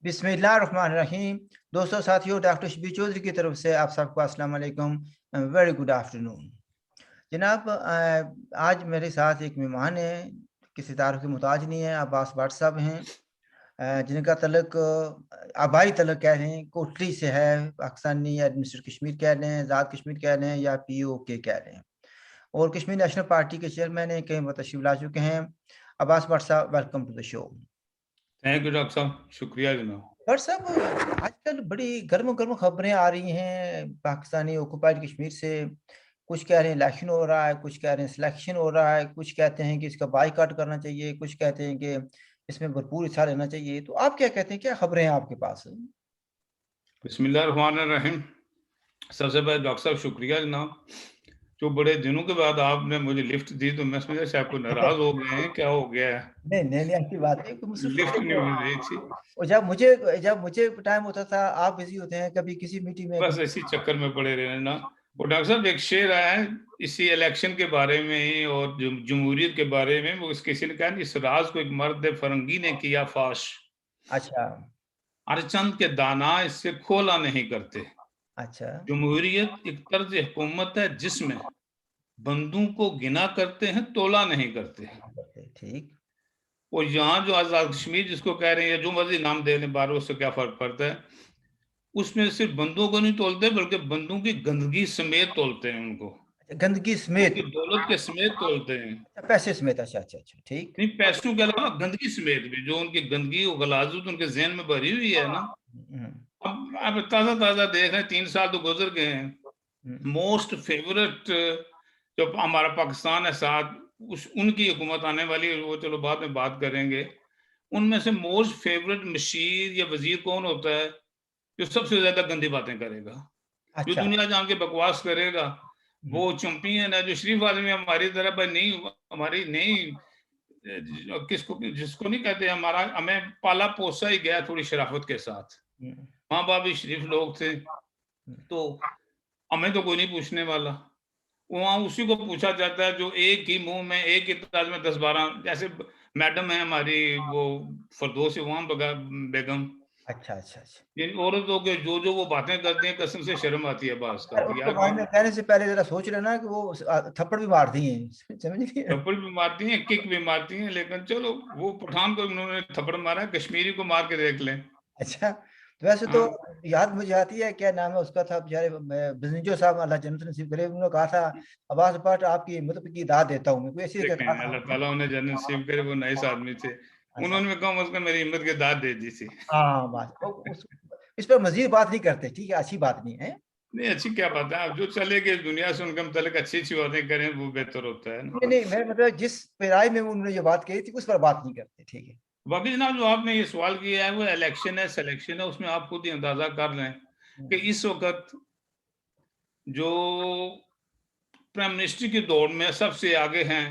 बिस्मिल्लाहिर्रहमानिर्रहीम। दोस्तों, साथियों, डॉक्टर शबीर चौधरी की तरफ से आप सबको अस्सलाम वालेकुम, वेरी गुड आफ्टरनून। जनाब, आज मेरे साथ एक मेहमान है, किसी तारुफ के मुताज नहीं है, अब्बास भट्ट साहब हैं, जिनका तल्लुक आबाई तल्लुक कह लें कोटली से है। पाकिस्तानी एडमिनिस्ट्रेटर कश्मीर कह लें, आज़ाद कश्मीर कह लें, या POK कह लें, और कश्मीर नेशनल पार्टी के चेयरमैन हैं, कई बार तशरीफ ला चुके हैं। अब्बास भट्ट साहब, welcome to the show. Thank you doctor साहब, शुक्रिया जनाब। और साहब, आजकल बड़ी गर्म गर्म खबरें आ रही हैं पाकिस्तानी ऑक्युपाइड कश्मीर से। कुछ कह रहे हैं इलेक्शन हो रहा है, कुछ कह रहे हैं सिलेक्शन हो रहा है, कुछ कहते हैं कि इसका बायकॉट करना चाहिए, कुछ कहते हैं कि इसमें भरपूर हिस्सा लेना चाहिए। तो आप क्या कहते हैं, क्या खबरें हैं आपके पास? बिस्मिल्लाहिर्रहमानिर्रहीम। सबसे पहले डॉक्टर साहब शुक्रिया जनाब, जो बड़े दिनों के बाद आपने मुझे लिफ्ट दी, तो मैं समझा शायद कोई नाराज हो गए हैं, क्या हो गया है। नहीं नहीं नहीं, ऐसी बात नहीं, लिफ्ट नहीं मिल रही थी, और जब मुझे टाइम होता था, आप बिजी होते हैं, कभी किसी मीटिंग में, बस कभी। इसी चक्कर में पड़े रहे ना। और डॉक्टर साहब, एक शेर आया है इसी इलेक्शन के बारे में ही और जमहूरियत के बारे में। वो किसी ने कहा, इस राज को एक मर्द फरंगी ने किया फाश, अच्छा अरचंद के दाना इससे खोला नहीं करते। अच्छा। जमहूरियत एक तर्ज हुकूमत है जिसमें बंदूक को गिना करते हैं, तोला नहीं करते। ठीक। और यहाँ जो आजाद कश्मीर जिसको कह रहे हैं, जो मर्जी नाम दे लें, बार उससे क्या फर्क पड़ता है। उसमें सिर्फ बंदूक को नहीं तोलते, बल्कि बंदूक की गंदगी समेत तोलते हैं उनको, गंदगी उनकी समेत? दौलत के समेत तोलते हैं। अच्छा, पैसे समेत, अच्छा अच्छा अच्छा, ठीक। नहीं, पैसों के अलावा गंदगी समेत भी, जो उनकी गंदगी और गलाजुत उनके जहन में भरी हुई है ना। हम्म, अब ताजा ताजा देख रहे हैं, 3 साल तो गुजर गए हैं। हम्म। मोस्ट फेवरेट जो हमारा पाकिस्तान है साथ, उस उनकी हुकूमत आने वाली है, वो चलो बाद में बात करेंगे। उनमें से मोस्ट फेवरेट मशीर या वजीर कौन होता है जो सबसे ज्यादा गंदी बातें करेगा, जो अच्छा। दुनिया जान के बकवास करेगा? हम्म, वो चैंपियन है, जो शरीफ आदमी हमारी तरह पर नहीं, हमारी नहीं, किसको जिसको नहीं कहते, हमारा हमें पाला पोसा ही गया थोड़ी शराफत के साथ। हम्म, माँ बाप भी शरीफ लोग थे, हम्म। तो हमें तो कोई नहीं पूछने वाला। वहाँ उसी को पूछा जाता है जो एक ही मुंह में, एक ही ताज में 10-12, जैसे मैडम है हमारी वो फरदौस इमाम बेगम। अच्छा अच्छा अच्छा। जिन औरतों के जो जो वो बातें करती हैं, कसम से शर्म आती है बात का यार, कि उनको यार बारे में कहने से पहले जरा सोच लेना कि वो थप्पड़ भी मार दिए हैं। समझ गए? थप्पड़ भी मारती हैं, किक भी मारती हैं, लेकिन चलो वो पठान को उन्होंने थप्पड़ मारा, कश्मीरी को मार के देख लें। अच्छा, तो वैसे तो हाँ, याद मुझे आती है, क्या नाम है उसका था बेचारे, बिजनिजो साहब, अल्लाह जन्नत नसीब करे, उन्होंने कहा था, अब्बास भट्ट आपकी हिम्मत की दाद देता हूँ मैं, कोई ऐसी क्या कहा देखें था अल्लाह आपने? ताला उन्हें जन्नत नसीब करे, वो नाइस आदमी थे। अच्छा। उन्होंने कम अज कम मेरी हिम्मत की दाद दे दी थी। हाँ, बात इस पर मजीद बात नहीं करते, ठीक है, अच्छी बात नहीं है। नहीं, अच्छी क्या बात है, आप जो चले गए दुनिया से उनके मुतालिक अच्छी अच्छी बातें करें, वो बेहतर होता है ना। नहीं नहीं, मैं मतलब जिस पेराई में उन्होंने ये बात कही थी, उस पर बात नहीं करते, ठीक है। बाकी जनाब, जो आपने ये सवाल किया है, वो इलेक्शन है सिलेक्शन है, उसमें आप खुद ही अंदाजा कर लें कि हम्म, इस वक्त जो प्राइम मिनिस्टर की दौड़ में सबसे आगे हैं,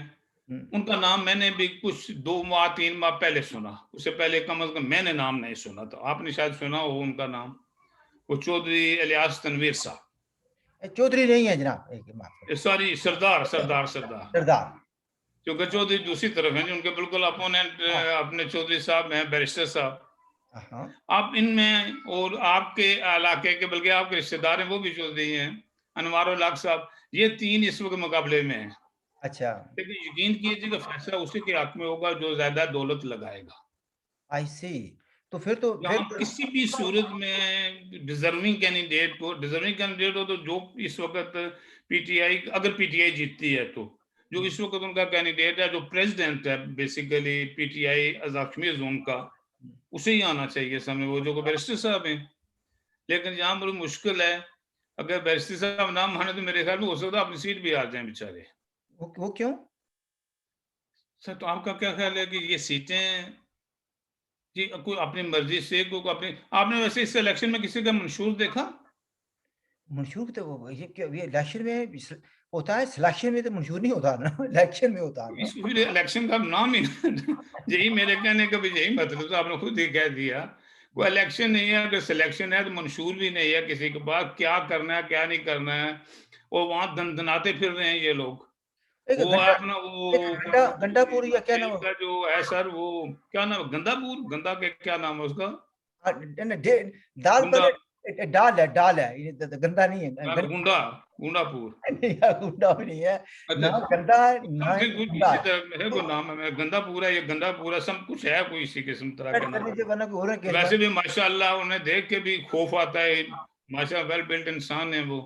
हम्म। उनका नाम मैंने भी कुछ 2 माह 3 माह पहले सुना। उससे पहले कम अज कम मैंने नाम नहीं सुना था, आपने शायद सुना हो उनका नाम। वो चौधरी इलियास तनवीर साहब, चौधरी नहीं है जनाब, एक माफ करें। सॉरी, सरदार सरदार सरदार, सरदार। क्योंकि चौधरी दूसरी तरफ हैं, जो उनके बिल्कुल अपोनेंट हाँ अपने चौधरी साहब हैं, बैरिस्टर साहब। हाँ। आप इनमें और आपके इलाके के, बल्कि आपके रिश्तेदार हैं, वो भी चौधरी हैं, अनवारुल हक साहब, ये 3 इस वक्त मुकाबले में हैं। अच्छा। लेकिन यकीन कीजिएगा, फैसला उसी के हक में होगा जो ज्यादा दौलत लगाएगा। आई सी। तो फिर तो यहाँ किसी भी सूरत में डिजर्विंग कैंडिडेट हो, तो जो इस वक्त पीटीआई, अगर पीटीआई जीतती है, तो जो इस वक्त उनका कैंडिडेट है, जो प्रेसिडेंट है बेसिकली पीटीआई आजाद कश्मीर जोन का, उसे ही आना चाहिए सामने, वो जो बैरिस्टर साहब हैं। लेकिन यहाँ बड़ी मुश्किल है, अगर बैरिस्टर साहब ना माने तो मेरे ख्याल में हो सकता है अपनी सीट भी हार जाए बेचारे। वो क्यों? सर, तो आपका क्या ख्याल है कि ये सीटें जी कोई अपनी मर्जी से, कोई अपनी, आपने वैसे इस इलेक्शन में किसी का मंशूर देखा? मंशूर तो वो ये क्या, ये इलेक्शन में होता है, सिलेक्शन में तो मंशूर नहीं होता ना। इलेक्शन में होता है ना। इसको फिर इलेक्शन का नाम ही यही मेरे कहने का भी यही मतलब, तो आपने खुद ही कह दिया। वो इलेक्शन नहीं है, अगर सिलेक्शन है तो मंशूर भी नहीं है किसी के पास, क्या करना है क्या नहीं करना है। और वहां दनदनाते फिर रहे हैं ये लोग। एक वो है घंटा, अपना एक वो घंटापुर या क्या जेल नाम है? का जो है सर, वो क्या नाम है, गंदापुर, गंदा के क्या नाम है उसका? दाल गुंडा, पर डाल है, ये गंदा नहीं है। गुंडा, गुंडापुर। नहीं है, गुंडा भी नहीं है, अच्छा, ना गंदा है ना समथिंग कुछ गंदा इसी है। तरह है, कोई नाम है, गंदापुरा या गंदापुरा सब कुछ है, कोई इसी किस्म तरह का नाम। करने से वरना कोई और केस वैसे बन। भी माशाल्लाह उन्हें देख के भी खौफ आता है, माशा वेल बिल्ट इंसान है वो।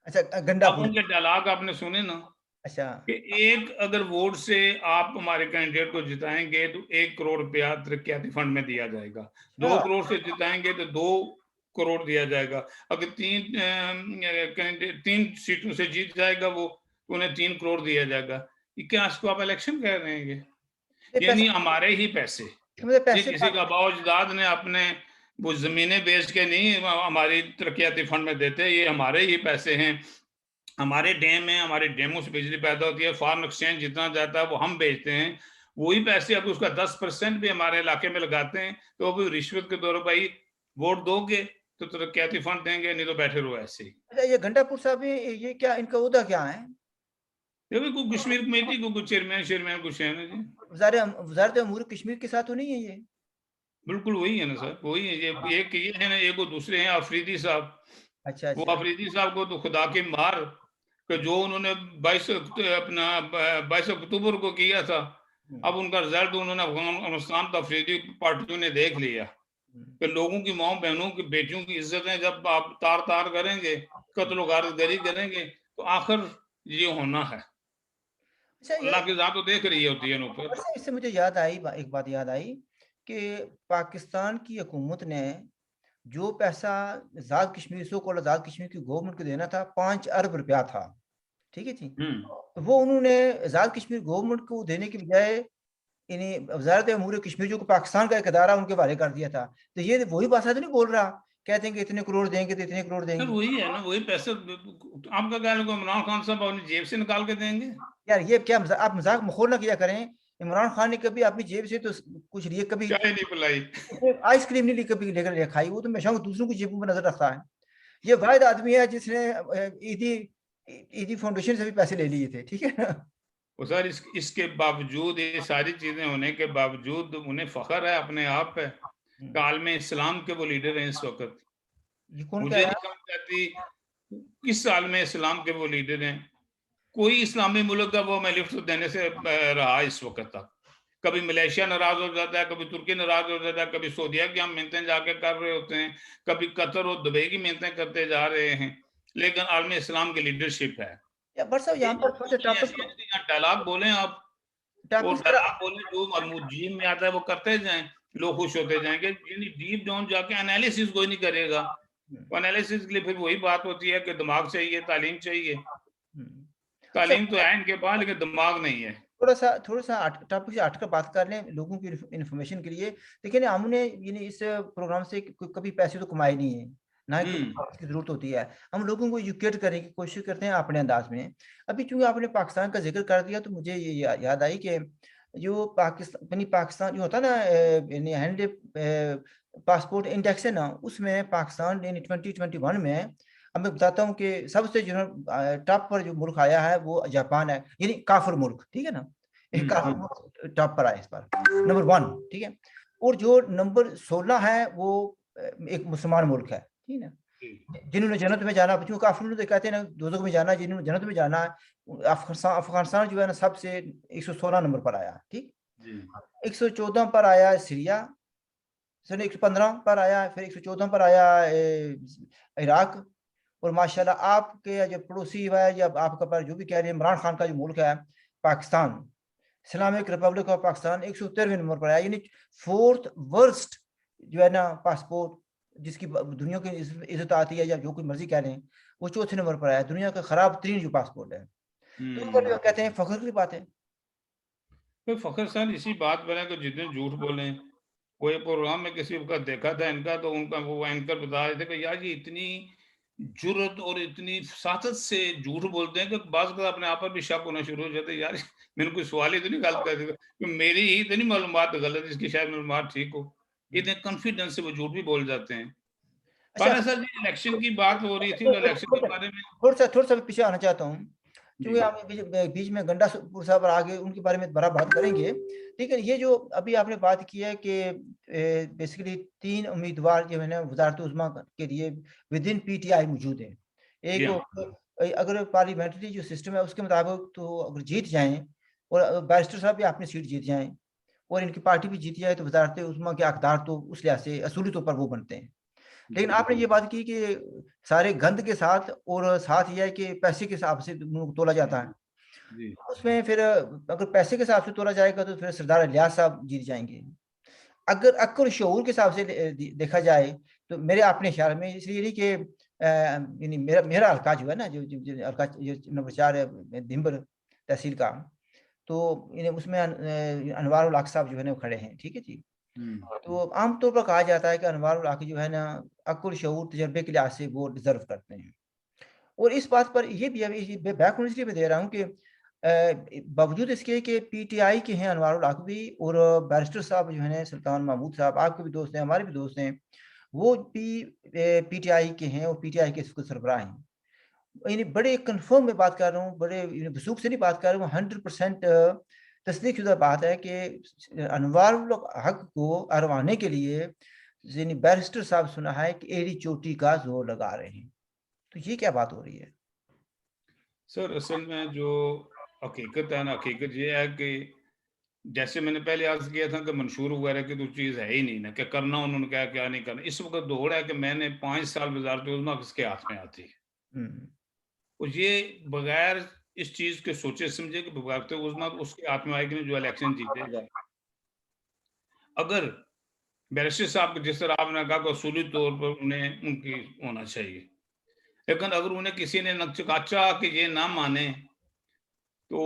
अच्छा अब गंडापुर। उनके डायलॉग आपने सुने ना, अच्छा कि एक अगर वोट से आप हमारे कैंडिडेट को जिताएंगे तो 1 करोड़ रुपया तरक्याती फंड में दिया जाएगा, 2 करोड़ से जिताएंगे तो 2 करोड़ दिया जाएगा, अगर 3 सीटों से जीत जाएगा वो तो उन्हें 3 करोड़ दिया जाएगा। ये क्या, इसको आप इलेक्शन कह रहे हैं? ये यानी पैसे, हमारे ही पैसे, मुझे ये पैसे किसी का बाओजदाद ने अपने वो जमीनें बेच के नहीं हमारी तरक्याती फंड में देते, ये हमारे ही पैसे हैं। हमारे डैम है, हमारे डैमों से बिजली पैदा होती है, फॉरेन एक्सचेंज जितना जाता है वो हम बेचते हैं, वही पैसे अगर उसका 10% भी हमारे इलाके में लगाते हैं तो वो भी रिश्वत के दौर, भाई वोट दोगे तो तरक्याती फंड देंगे, नहीं तो बैठे रहो ऐसे ही। अच्छा, ये गंडापुर साहब ये क्या, इनका ओहदा क्या है? ये भी कोई कश्मीर कमेटी को कुछ चेयरमैन शेयरमैन कुछ है ना जी। वजारत अमूर कश्मीर के साथ तो नहीं है ये? बिल्कुल वही है ना सर, वही है। ये है ना, एक वो दूसरे हैं अफरीदी साहब। अच्छा वो अच्छा। अफरीदी साहब को तो खुदा की मार, कि जो उन्होंने 22 अक्टूबर को किया था, अब उनका रिजल्ट उन्होंने अफगानिस्तान तो अफरीदी पार्टियों ने देख लिया कि लोगों की माओ बहनों की बेटियों की इज्जतें जब आप तार तार करेंगे, कत्ल गारतगरी करेंगे, तो आखिर ये होना है। अच्छा ये, अल्लाह की जात तो देख रही होती है इन ऊपर। अच्छा इससे मुझे याद आई, एक बात याद आई कि पाकिस्तान की हुकूमत ने जो पैसा आजाद कश्मीर को आजाद कश्मीर की गवर्नमेंट को देना था, 5 अरब रुपया था, ठीक है जी। तो वो उन्होंने आजाद कश्मीर गवर्नमेंट को देने के बजाय इन्हें वजारत अमूर कश्मीर जो पाकिस्तान का एक अदारा उनके हवाले कर दिया था। तो ये वही बात तो नहीं बोल रहा, कहते हैं कि इतने करोड़ देंगे तो इतने करोड़ सर देंगे। वही है ना, वही पैसे आपका क्या लगता है इमरान खान साहब अपनी जेब से निकाल के देंगे? यार ये क्या आप मजाक मखौल ना किया करें। इमरान खान ने कभी अपनी जेब से तो कुछ लिए, कभी चाय नहीं पिलाई। आइसक्रीम नहीं ली, कभी लेकर खाई। वो तो हमेशा दूसरों की जेबों में नजर रखता है। ये वाहिद आदमी है जिसने ईदी ईदी फाउंडेशन से भी पैसे ले लिए थे, ठीक है ना। वो सर इसके बावजूद, ये सारी चीजें होने के बावजूद उन्हें फख्र है अपने आप पे, कालम इस्लाम के वो लीडर हैं इस वक्त। ये कौन कह मुझे रहा नहीं है? समझ आती किस साल में इस्लाम के वो लीडर हैं। कोई इस्लामी मुल्क का वो मैं लिफ्ट देने से रहा इस वक्त तक। कभी मलेशिया नाराज हो जाता है, कभी तुर्की नाराज हो जाता है, कभी सऊदीया की हम मिन्नतें जाके कर रहे होते हैं, कभी कतर और दुबई की मिन्नतें करते जा रहे हैं, लेकिन आलम इस्लाम की लीडरशिप है। या बट साहब ये यहाँ पर थोड़ा सा चीजें ऐसी हैं कि यहाँ डायलॉग बोले आप, और टॉपिक डायलॉग बोले जो जीन में आता है वो करते जाएं, लोग खुश होते जाएंगे। यानी डीप डाउन जाके एनालिसिस कोई नहीं करेगा। एनालिसिस के लिए फिर वही बात होती है कि दिमाग चाहिए, तालीम चाहिए। तालीम तो है इनके पास, लेकिन दिमाग नहीं है। थोड़ा सा टॉपिक से हटकर बात कर लें लोगों की इंफॉर्मेशन के लिए। देखिए ना, हमने इस प्रोग्राम से कभी पैसे तो कमाए नहीं है, ना ही की जरूरत होती है। हम लोगों को एजुकेट करने की कोशिश करते हैं अपने अंदाज में। अभी चूंकि आपने पाकिस्तान का जिक्र कर दिया तो मुझे ये याद आई कि जो पाकिस्तान जो होता है ना, हैंड पासपोर्ट इंडेक्स है ना, उसमें पाकिस्तान ने 2021 में, अब मैं बताता हूँ कि सबसे जो टॉप पर जो मुल्क आया है वो जापान है, यानी काफिर मुल्क, ठीक है ना। एक काफिर मुल्क टॉप पर आया इस बार, नंबर 1, ठीक है। और जो नंबर 16 है वो एक मुसलमान मुल्क है, ठीक है ना। जिन्होंने जन्नत में जाना, क्योंकि काफिर लोग कहते हैं ना दोजख में जाना, जिन्होंने जन्नत में जाना है, अफगानिस्तान जो है ना सबसे 116 नंबर पर आया, ठीक। 114 पर आया सीरिया, 115 पर आया, फिर 114 पर आया इराक। और माशाल्लाह आपके जो पड़ोसी है या आपका पर जो भी कह रहे हैं, इमरान खान का जो मुल्क है Pakistan, Islamic republic of Pakistan 113वें नंबर पर आया, यानी 4th वर्स्ट जो है ना पासपोर्ट, जिसकी दुनिया की इज्जत आती है या जो कुछ मर्जी कह लें, वो 4थे नंबर पर आया, दुनिया का खराब तरीन जो पासपोर्ट है। तो कहते हैं फख्र की बात है। तो फखर सर इसी बात पर है कि जितने झूठ बोले। कोई प्रोग्राम में किसी का देखा था इनका, तो उनका वो एंकर बता रहे थे कि यार ये इतनी जुर्रत और इतनी साथत से झूठ बोलते हैं कि बाज़ अवत अपने आप पर भी शक होना शुरू हो जाता है, यार मैंने कोई सवाल ही तो नहीं गलत कर दिया कि मेरी ही तो नहीं मालूमात गलत, इसकी शायद मालूमात ठीक हो। इतने कॉन्फिडेंस से वो झूठ भी बोल जाते हैं। अच्छा, पाना सर जी, इलेक्शन की बात हो रही थी तो इलेक्शन के बारे में थोड़ा सा पीछे आना चाहता हूँ। क्योंकि हम बीच में गंडापुर साहब आगे उनके बारे में बड़ा बात करेंगे। लेकिन ये जो अभी आपने बात की है कि बेसिकली 3 उम्मीदवार जो है ना वज़ारत उज़्मा के लिए विदिन पीटीआई मौजूद हैं। एक अगर पार्लियामेंट्री जो सिस्टम है उसके मुताबिक तो अगर जीत जाएँ और बैरिस्टर साहब भी अपनी सीट जीत जाएँ और इनकी पार्टी भी जीत जाए तो वज़ारत उज़्मा के हकदार तो उस लिहाज से असूली तौर पर वो बनते हैं। लेकिन आपने ये बात की कि सारे गंद के साथ और साथ ये है कि पैसे के हिसाब से तोला जाता है। उसमें फिर अगर पैसे के हिसाब से तोला जाएगा तो फिर सरदार इलियास साहब जीत जाएँगे। अगर अक्ल और शऊर के हिसाब से देखा जाए तो मेरे अपने ख्याल में इसलिए नहीं कि यानी मेरा मेरा हल्का जो है ना जो हल्का जो नंबर 4 है दिम्बर तहसील का, तो इन्हें उसमें अनवार उल हक साहब जो है ना वो खड़े हैं, ठीक है जी। तो आम तौर पर कहा जाता है कि अनवार उल हक जो है ना अक्ल, शऊर, तजर्बे के लिहाज से वो डिज़र्व करते हैं। और इस बात पर ये भी अभी बैकग्राउंड इसलिए मैं दे रहा हूँ कि बावजूद इसके कि पीटीआई के हैं अनवार उल हक भी और बैरिस्टर साहब जो हैं सुल्तान महमूद साहब आपके भी दोस्त हैं, हमारे भी दोस्त हैं, वो भी पीटीआई के हैं और पीटीआई के इसको सरबराह हैं। यानी बड़े कन्फर्म में बात कर रहा हूँ, बड़े वसूख से नहीं बात कर रहा हूँ, 100% तस्दीकशुदा बात है कि अनवार उल हक को हरवाने के लिए यानी बैरिस्टर साहब सुना है कि एड़ी चोटी का ज़ोर लगा रहे हैं। तो ये क्या बात हो रही है? सर असल में जो हकीकत है ना, हकीकत ये है कि जैसे मैंने पहले अर्ज किया था कि मंशूर वगैरह की तो चीज़ है ही नहीं ना, क्या करना उन्होंने क्या क्या नहीं करना। इस वक्त दौड़ है कि मैंने 5 साल वज़ारत उज़्मा किसके हाथ में आती है, हुँ। और ये बगैर इस चीज़ के सोचे समझे कि वज़ारत उज़्मा तो उसके हाथ में आएगी जो इलेक्शन जीतेगा। अगर बैरिस्टर साहब को जिस तरह आपने कहा कि उसूली तौर पर उन्हें उनकी होना चाहिए, लेकिन अगर उन्हें किसी ने नकचा कि ये ना माने, तो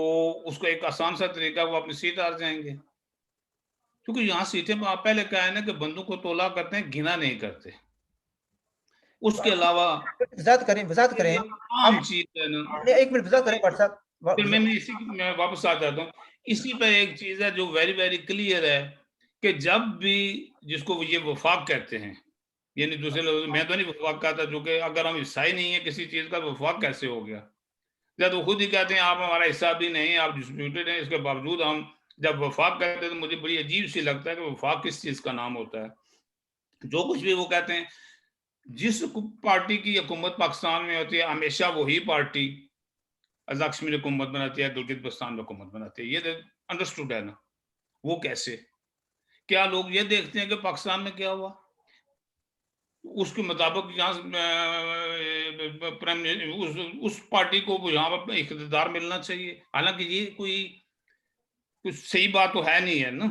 उसको एक आसान सा तरीका वो अपनी सीट हार जाएँगे। क्योंकि यहाँ सीटें में आप पहले क्या है ना कि बंदों को तोला करते हैं, घिना नहीं करते। उसके अलावा वज़ाहत करें। आम हम चीज़ है ना, 1 मिनट वज़ाहत करें डॉक्टर साहब। फिर मैं इसी मैं वापस आ जाता हूँ। इसी पे एक चीज़ है जो वेरी वेरी क्लियर है कि जब भी जिसको ये वफ़ाक कहते हैं, यानी दूसरे लोग, मैं तो नहीं वफ़ाक कहता, जो कि अगर हम हिस्सा ही नहीं है किसी चीज़ का, तो वफ़ाक कैसे हो गया? जब वो खुद ही कहते हैं आप हमारा हिस्सा भी नहीं है, आप डिस्प्यूटेड हैं, इसके बावजूद हम जब वफ़ाक कहते हैं तो मुझे बड़ी अजीब-सी लगता है कि वफ़ाक किस चीज़ का नाम होता है। जो कुछ भी वो कहते हैं, जिस पार्टी की हुकूमत पाकिस्तान में होती है, हमेशा वही पार्टी अज़ा कश्मीर हुकूमत बनाती है, गिलगित बल्तिस्तान में हुकूमत बनाती है। ये तो अंडरस्टूड है ना। वो कैसे? क्या लोग ये देखते हैं कि पाकिस्तान में क्या हुआ? उसके मुताबिक यहाँ उस पार्टी को यहाँ पर इख्तियार मिलना चाहिए। हालाँकि ये कोई कुछ सही बात तो है नहीं है ना।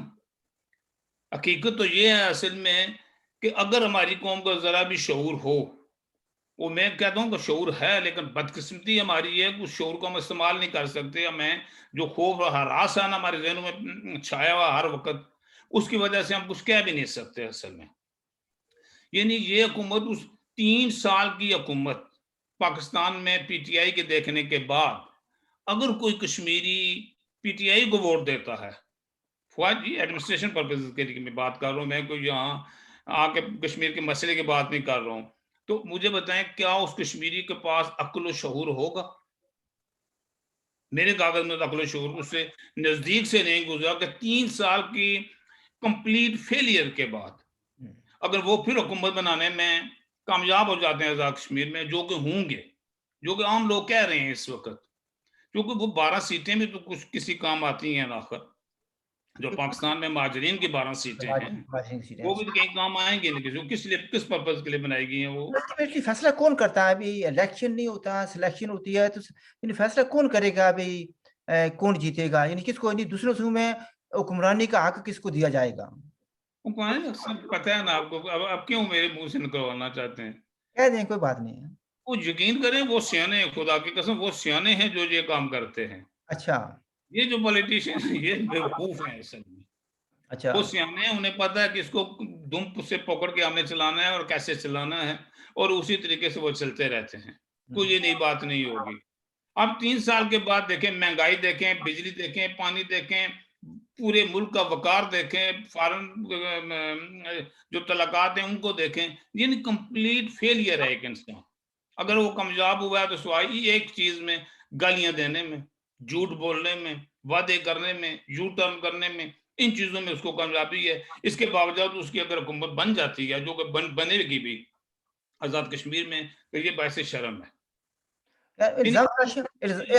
हकीकत तो ये है असल में कि अगर हमारी कौम को ज़रा भी शऊर हो, वो मैं कहता हूँ कि शऊर है, लेकिन बदकिस्मती हमारी है कि उस शऊर को हम इस्तेमाल नहीं कर सकते। हमें जो खौफ और हरास है ना हमारे ज़हनों में छाया हुआ हर वक़्त, उसकी वजह से हम कुछ कह भी नहीं सकते असल में। यानी ये हुकूमत उस 3 साल की हुकूमत पाकिस्तान में पीटीआई के देखने के बाद, अगर कोई कश्मीरी पीटीआई को वोट देता है, फवाद जी एडमिनिस्ट्रेशन पर्पसेस के लिए मैं बात कर रहा हूँ, मैं कोई यहाँ आके कश्मीर के मसले की बात नहीं कर रहा हूँ। तो मुझे बताएं क्या उस कश्मीरी के पास अक्ल शऊर होगा? मेरे कागज में तो अक्ल शऊर उससे नजदीक से नहीं गुजरा कि 3 साल की कंप्लीट फेलियर के बाद हुँ। अगर वो फिर हुकूमत बनाने में कामयाब हो जाते हैं आज़ाद कश्मीर में, जो कि होंगे, जो कि आम लोग कह रहे हैं इस वक़्त, क्योंकि वो 12 सीटें भी तो कुछ किसी काम आती हैं आखिर। जो पाकिस्तान में महाजरीन की 12 सीटें हैं, वो भी तो कहीं काम आएँगी ना, किस लिए, किस पर्पज़ के लिए बनाई गई हैं वो? अल्टीमेटली फैसला कौन करता है? अभी इलेक्शन नहीं होता, सिलेक्शन होती है तो यानी फैसला कौन करेगा अभी कौन जीतेगा? यानी किसको यानी दूसरे सूबे में हुक्मरानी का हक किसको दिया जाएगा? वो कौन है? सब पता है ना आपको, अब क्यों मेरे मुँह से निकलवाना चाहते हैं? कह दें कोई बात नहीं है। वो यकीन करें वो सियाने हैं, खुदा की कसम वो सियाने हैं जो ये काम करते हैं। अच्छा, ये जो पॉलिटिशियन हैं ये बेवकूफ़ हैं असल में। अच्छा। वो सियाने हैं, उन्हें पता है कि इसको दुम से पकड़ के हमने चलाना है और कैसे चलाना है, और उसी तरीके से वो चलते रहते हैं। कोई हुँ। ये नई बात नहीं होगी। अब 3 साल के बाद देखें, महँगाई देखें, बिजली देखें, पानी देखें, पूरे मुल्क का वक़ार देखें, जो तलाक़ात हैं उनको देखें, यानी कंप्लीट फेलियर है एक इंसान। अगर वो कामयाब हुआ है तो सिवाय ही एक चीज़ में गालियां देने में, झूठ बोलने में, वादे करने में, यू टर्न करने में, इन चीजों में उसको कामयाबी है। इसके बावजूद उसकी अगर हुकूमत बन जाती है, जो कि बनेगी भी आजाद कश्मीर में, तो ये बायसे शर्म है। यार यानी इल्ज़ाम तराशियों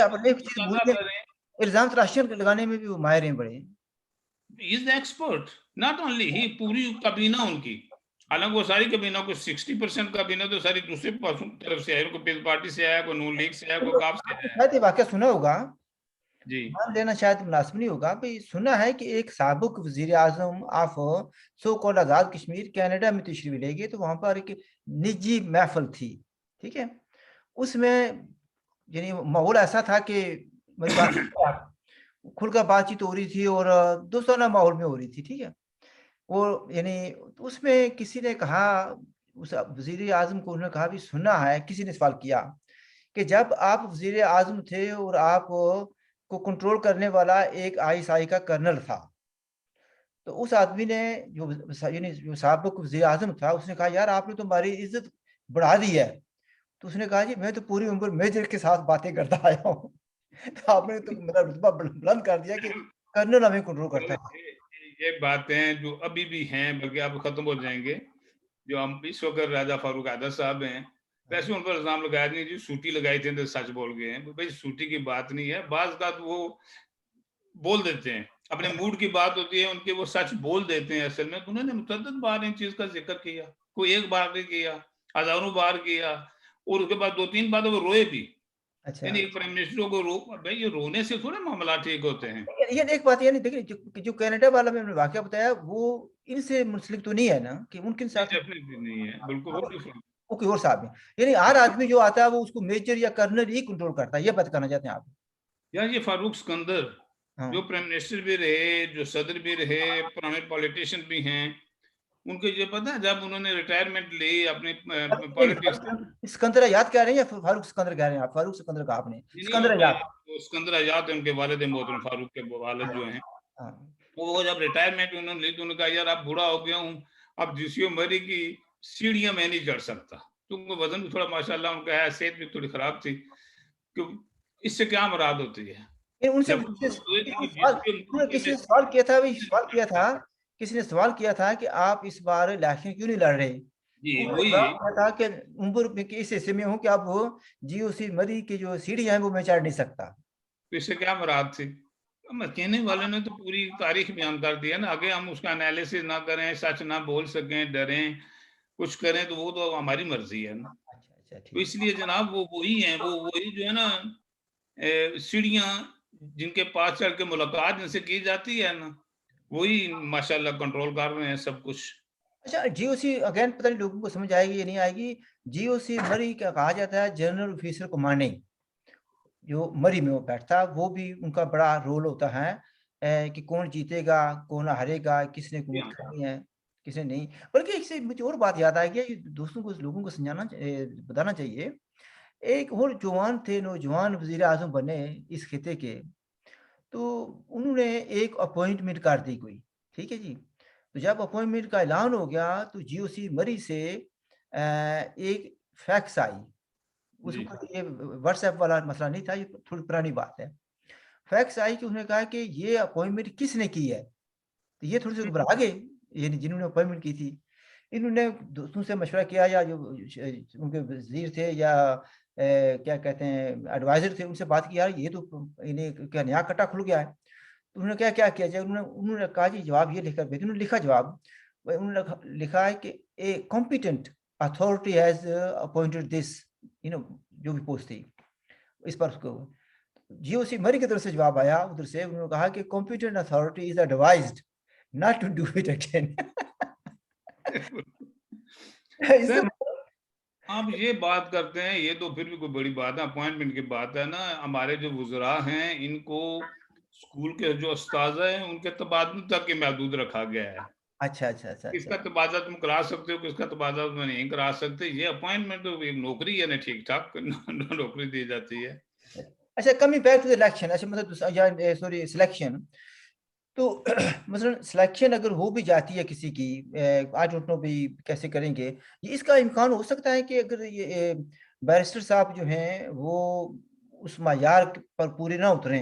आप एक चीज़ भूल मुताला गए, करें, इल्ज़ाम तराशियों लगाने में भी वो माहिर हैं बड़े। Is the expert, not only he, पूरी काबीना उनकी, हालांकि वो सारी काबीना को 60% काबीना तो सारी दूसरे पासों तरफ से आई, कोई पीपल्स पार्टी से आया, कोई नून लीग से आया, कोई काफ से आपने आया। शायद ये वाक़या सुना होगा, जी नाम लेना शायद मुनासिब नहीं होगा। भई सुना है कि एक साबिक वज़ीर-ए-आज़म of so called Azad Kashmir Canada में तशरीफ़ ले गए, तो वहाँ पर एक निजी महफ़िल थी, ठीक है? उसमें यानी माहौल ऐसा था कि मेरी बात खुलकर बातचीत हो रही थी और दोस्ताना माहौल में हो रही थी, ठीक है? वो यानी उसमें किसी ने कहा, उस वज़ीर-ए-आज़म को उन्होंने कहा, भी सुना है, किसी ने सवाल किया कि जब आप वज़ीर-ए-आज़म थे और आप को कंट्रोल करने वाला एक आईएसआई का कर्नल था, तो उस आदमी ने यानी जो साबिक वज़ीर-ए-आज़म था, उसने कहा, यार आपने तो हमारी इज़्ज़त बढ़ा दी है। तो उसने कहा, जी मैं तो पूरी उम्र मेजर के साथ बातें करता आया हूँ। तो आपने तो मेरा रुतबा बुलंद कर दिया कि कर्नल हमें कंट्रोल करता है। ये बातें जो अभी भी हैं, बल्कि अब खत्म हो जाएंगे, जो हम इस वक्त राजा फारूक आदर साहब हैं, वैसे उन पर इल्जाम लगाया नहीं जी सूटी लगाई थी तो सच बोल गए हैं। भाई सूटी की बात नहीं है, बाज का वो बोल देते हैं, अपने मूड की बात होती है उनके, वो सच बोल देते हैं असल में। तो उन्होंने मुतअद्दिद बार इन चीज का जिक्र किया, कोई एक बार नहीं किया, हजारों बार किया, और उसके बाद 2-3 बार वो रोए भी। अच्छा। यानी प्राइम मिनिस्टर को रो, भाई ये रोने से थोड़े मामला ठीक होते हैं। ये एक बात ये नहीं, देखिए जो कनाडा वाला मैंने वाक़या बताया, वो इनसे मुंसलिक तो नहीं है ना, कि उनके नहीं, साथ डेफिनेटली नहीं है, बिल्कुल वो डिफरेंट। वो कोई और साहब हैं। यानी हर आदमी जो आता है वो उसको मेजर या कर्नल ही कंट्रोल करता है, ये बात कहना चाहते हैं आप? यार ये फारूक सिकंदर जो हाँ। प्राइम मिनिस्टर भी रहे, जो सदर भी रहे, पुराने पॉलिटिशियन भी हैं, उनको ये पता है जब उन्होंने रिटायरमेंट ली अपने पॉलिटिक्स से। सिकंदर आज़ाद कह रहे हैं या फारूक सिकंदर कह रहे हैं आप? फारूक सिकंदर कहा आपने, नहीं नहीं, सिकंदर आज़ाद। वो सिकंदर आजाद है, उनके वालिद मोहतरम फारूक के वालिद जो हैं, हाँ। वो जब रिटायरमेंट उन्होंने ली तो उन्होंने कहा, यार अब बूढ़ा हो गया हूँ, अब जिसियो मरी की सीढ़ियां मैं नहीं चढ़ सकता, क्योंकि वजन भी थोड़ा माशाल्लाह उनका है, सेहत भी थोड़ी खराब थी। क्यों, इससे क्या मुराद होती है? फिर उनसे जब उनसे हुए थे कि सवाल जिसियो उन्होंने मरी किसी में ने सवाल किया था, वही सवाल किया था, किसी ने सवाल किया था कि आप इस बार इलेक्शन क्यों नहीं लड़ रहे? जी तो उन्होंने वही, जवाब दिया था कि उम्र में के इस हिस्से में हूँ कि अब जीओसी मरी की जो सीढ़ियाँ हैं वो मैं चढ़ नहीं सकता। तो इससे क्या मुराद थी? कहने वाले ने तो पूरी तारीख बयान कर दिया ना, आगे हम उसका एनालिसिस ना करें, सच ना बोल सकें, डरें, कुछ करें, तो वो तो हमारी मर्जी है ना। अच्छा, अच्छा, तो ठीक। इसलिए जनाब वो वही हैं, वो वही जो है ना, सीढ़ियां जिनके पास चढ़ के मुलाकात जिनसे की जाती है ना, वही माशाल्लाह कंट्रोल कर रहे हैं सब कुछ। अच्छा, जीओसी अगेन पता नहीं लोगों को समझ आएगी या नहीं आएगी। जीओसी मरी क्या कहा जाता है, जनरल ऑफिसर कमांडिंग, जो मरी में वो बैठता, वो भी उनका बड़ा रोल होता है कि कौन जीतेगा, कौन हारेगा, किसने हुकूमत हाँ, करनी है, किसने नहीं। बल्कि इससे मुझे और बात याद आ गई, ये दोस्तों को, लोगों को बताना चाहिए। एक और जवान थे, नौजवान वज़ीर-ए-आज़म बने इस खित्ते के, तो उन्होंने एक अपॉइंटमेंट कर दी कोई, ठीक है जी। तो जब अपॉइंटमेंट का ऐलान हो गया, तो जीओसी मरी से एक फैक्स आई। जी उसमें ये व्हाट्सएप वाला मसला नहीं था, ये थोड़ी पुरानी बात है। फैक्स आई कि उन्होंने कहा कि ये अपॉइंटमेंट किसने की है? तो ये थोड़े से घबरा गए, ये जिन्होंने अपॉइंटमेंट की थी। इन्होंने दोस्तों से मशवरा किया, या जो उनके वज़ीर थे या क्या कहते हैं एडवाइज़र थे, उनसे बात की, यार ये तो इन्हें क्या नया कट्टा खुल गया है। तो उन्होंने क्या क्या किया जाए, उन्होंने उन्होंने कहा, जी जवाब ये लिखकर भेजो। उन्होंने लिखा जवाब, उन्होंने लिखा है कि a competent authority has appointed this, you know, जो भी पोस्ट थी इस पर उसको जीओसी मरी की तरफ से जवाब आया उधर से। उन्होंने कहा कि competent authority is advised not to do it again. इससे सर, आप ये बात करते हैं, ये तो फिर भी कोई बड़ी बात है, अपॉइंटमेंट की बात है ना। हमारे जो वुज़रा हैं, इनको स्कूल के जो उस्ताद हैं, उनके तबादले तक के महदूद रखा गया है। अच्छा, अच्छा, अच्छा, अच्छा। किसका तबादला तुम करा सकते हो, किसका तबादला तुम नहीं करा सकते। ये अपॉइंटमेंट तो एक नौकरी है ना, ठीक ठाक नौकरी दी जाती है। अच्छा, coming back to the election, अच्छा मतलब या सॉरी सिलेक्शन, तो मसलन सिलेक्शन अगर हो भी जाती है किसी की, आई डोंट नो भी कैसे करेंगे, ये इसका इम्कान हो सकता है कि अगर ये बैरिस्टर साहब जो हैं वो उस मायार पर पूरे ना उतरे,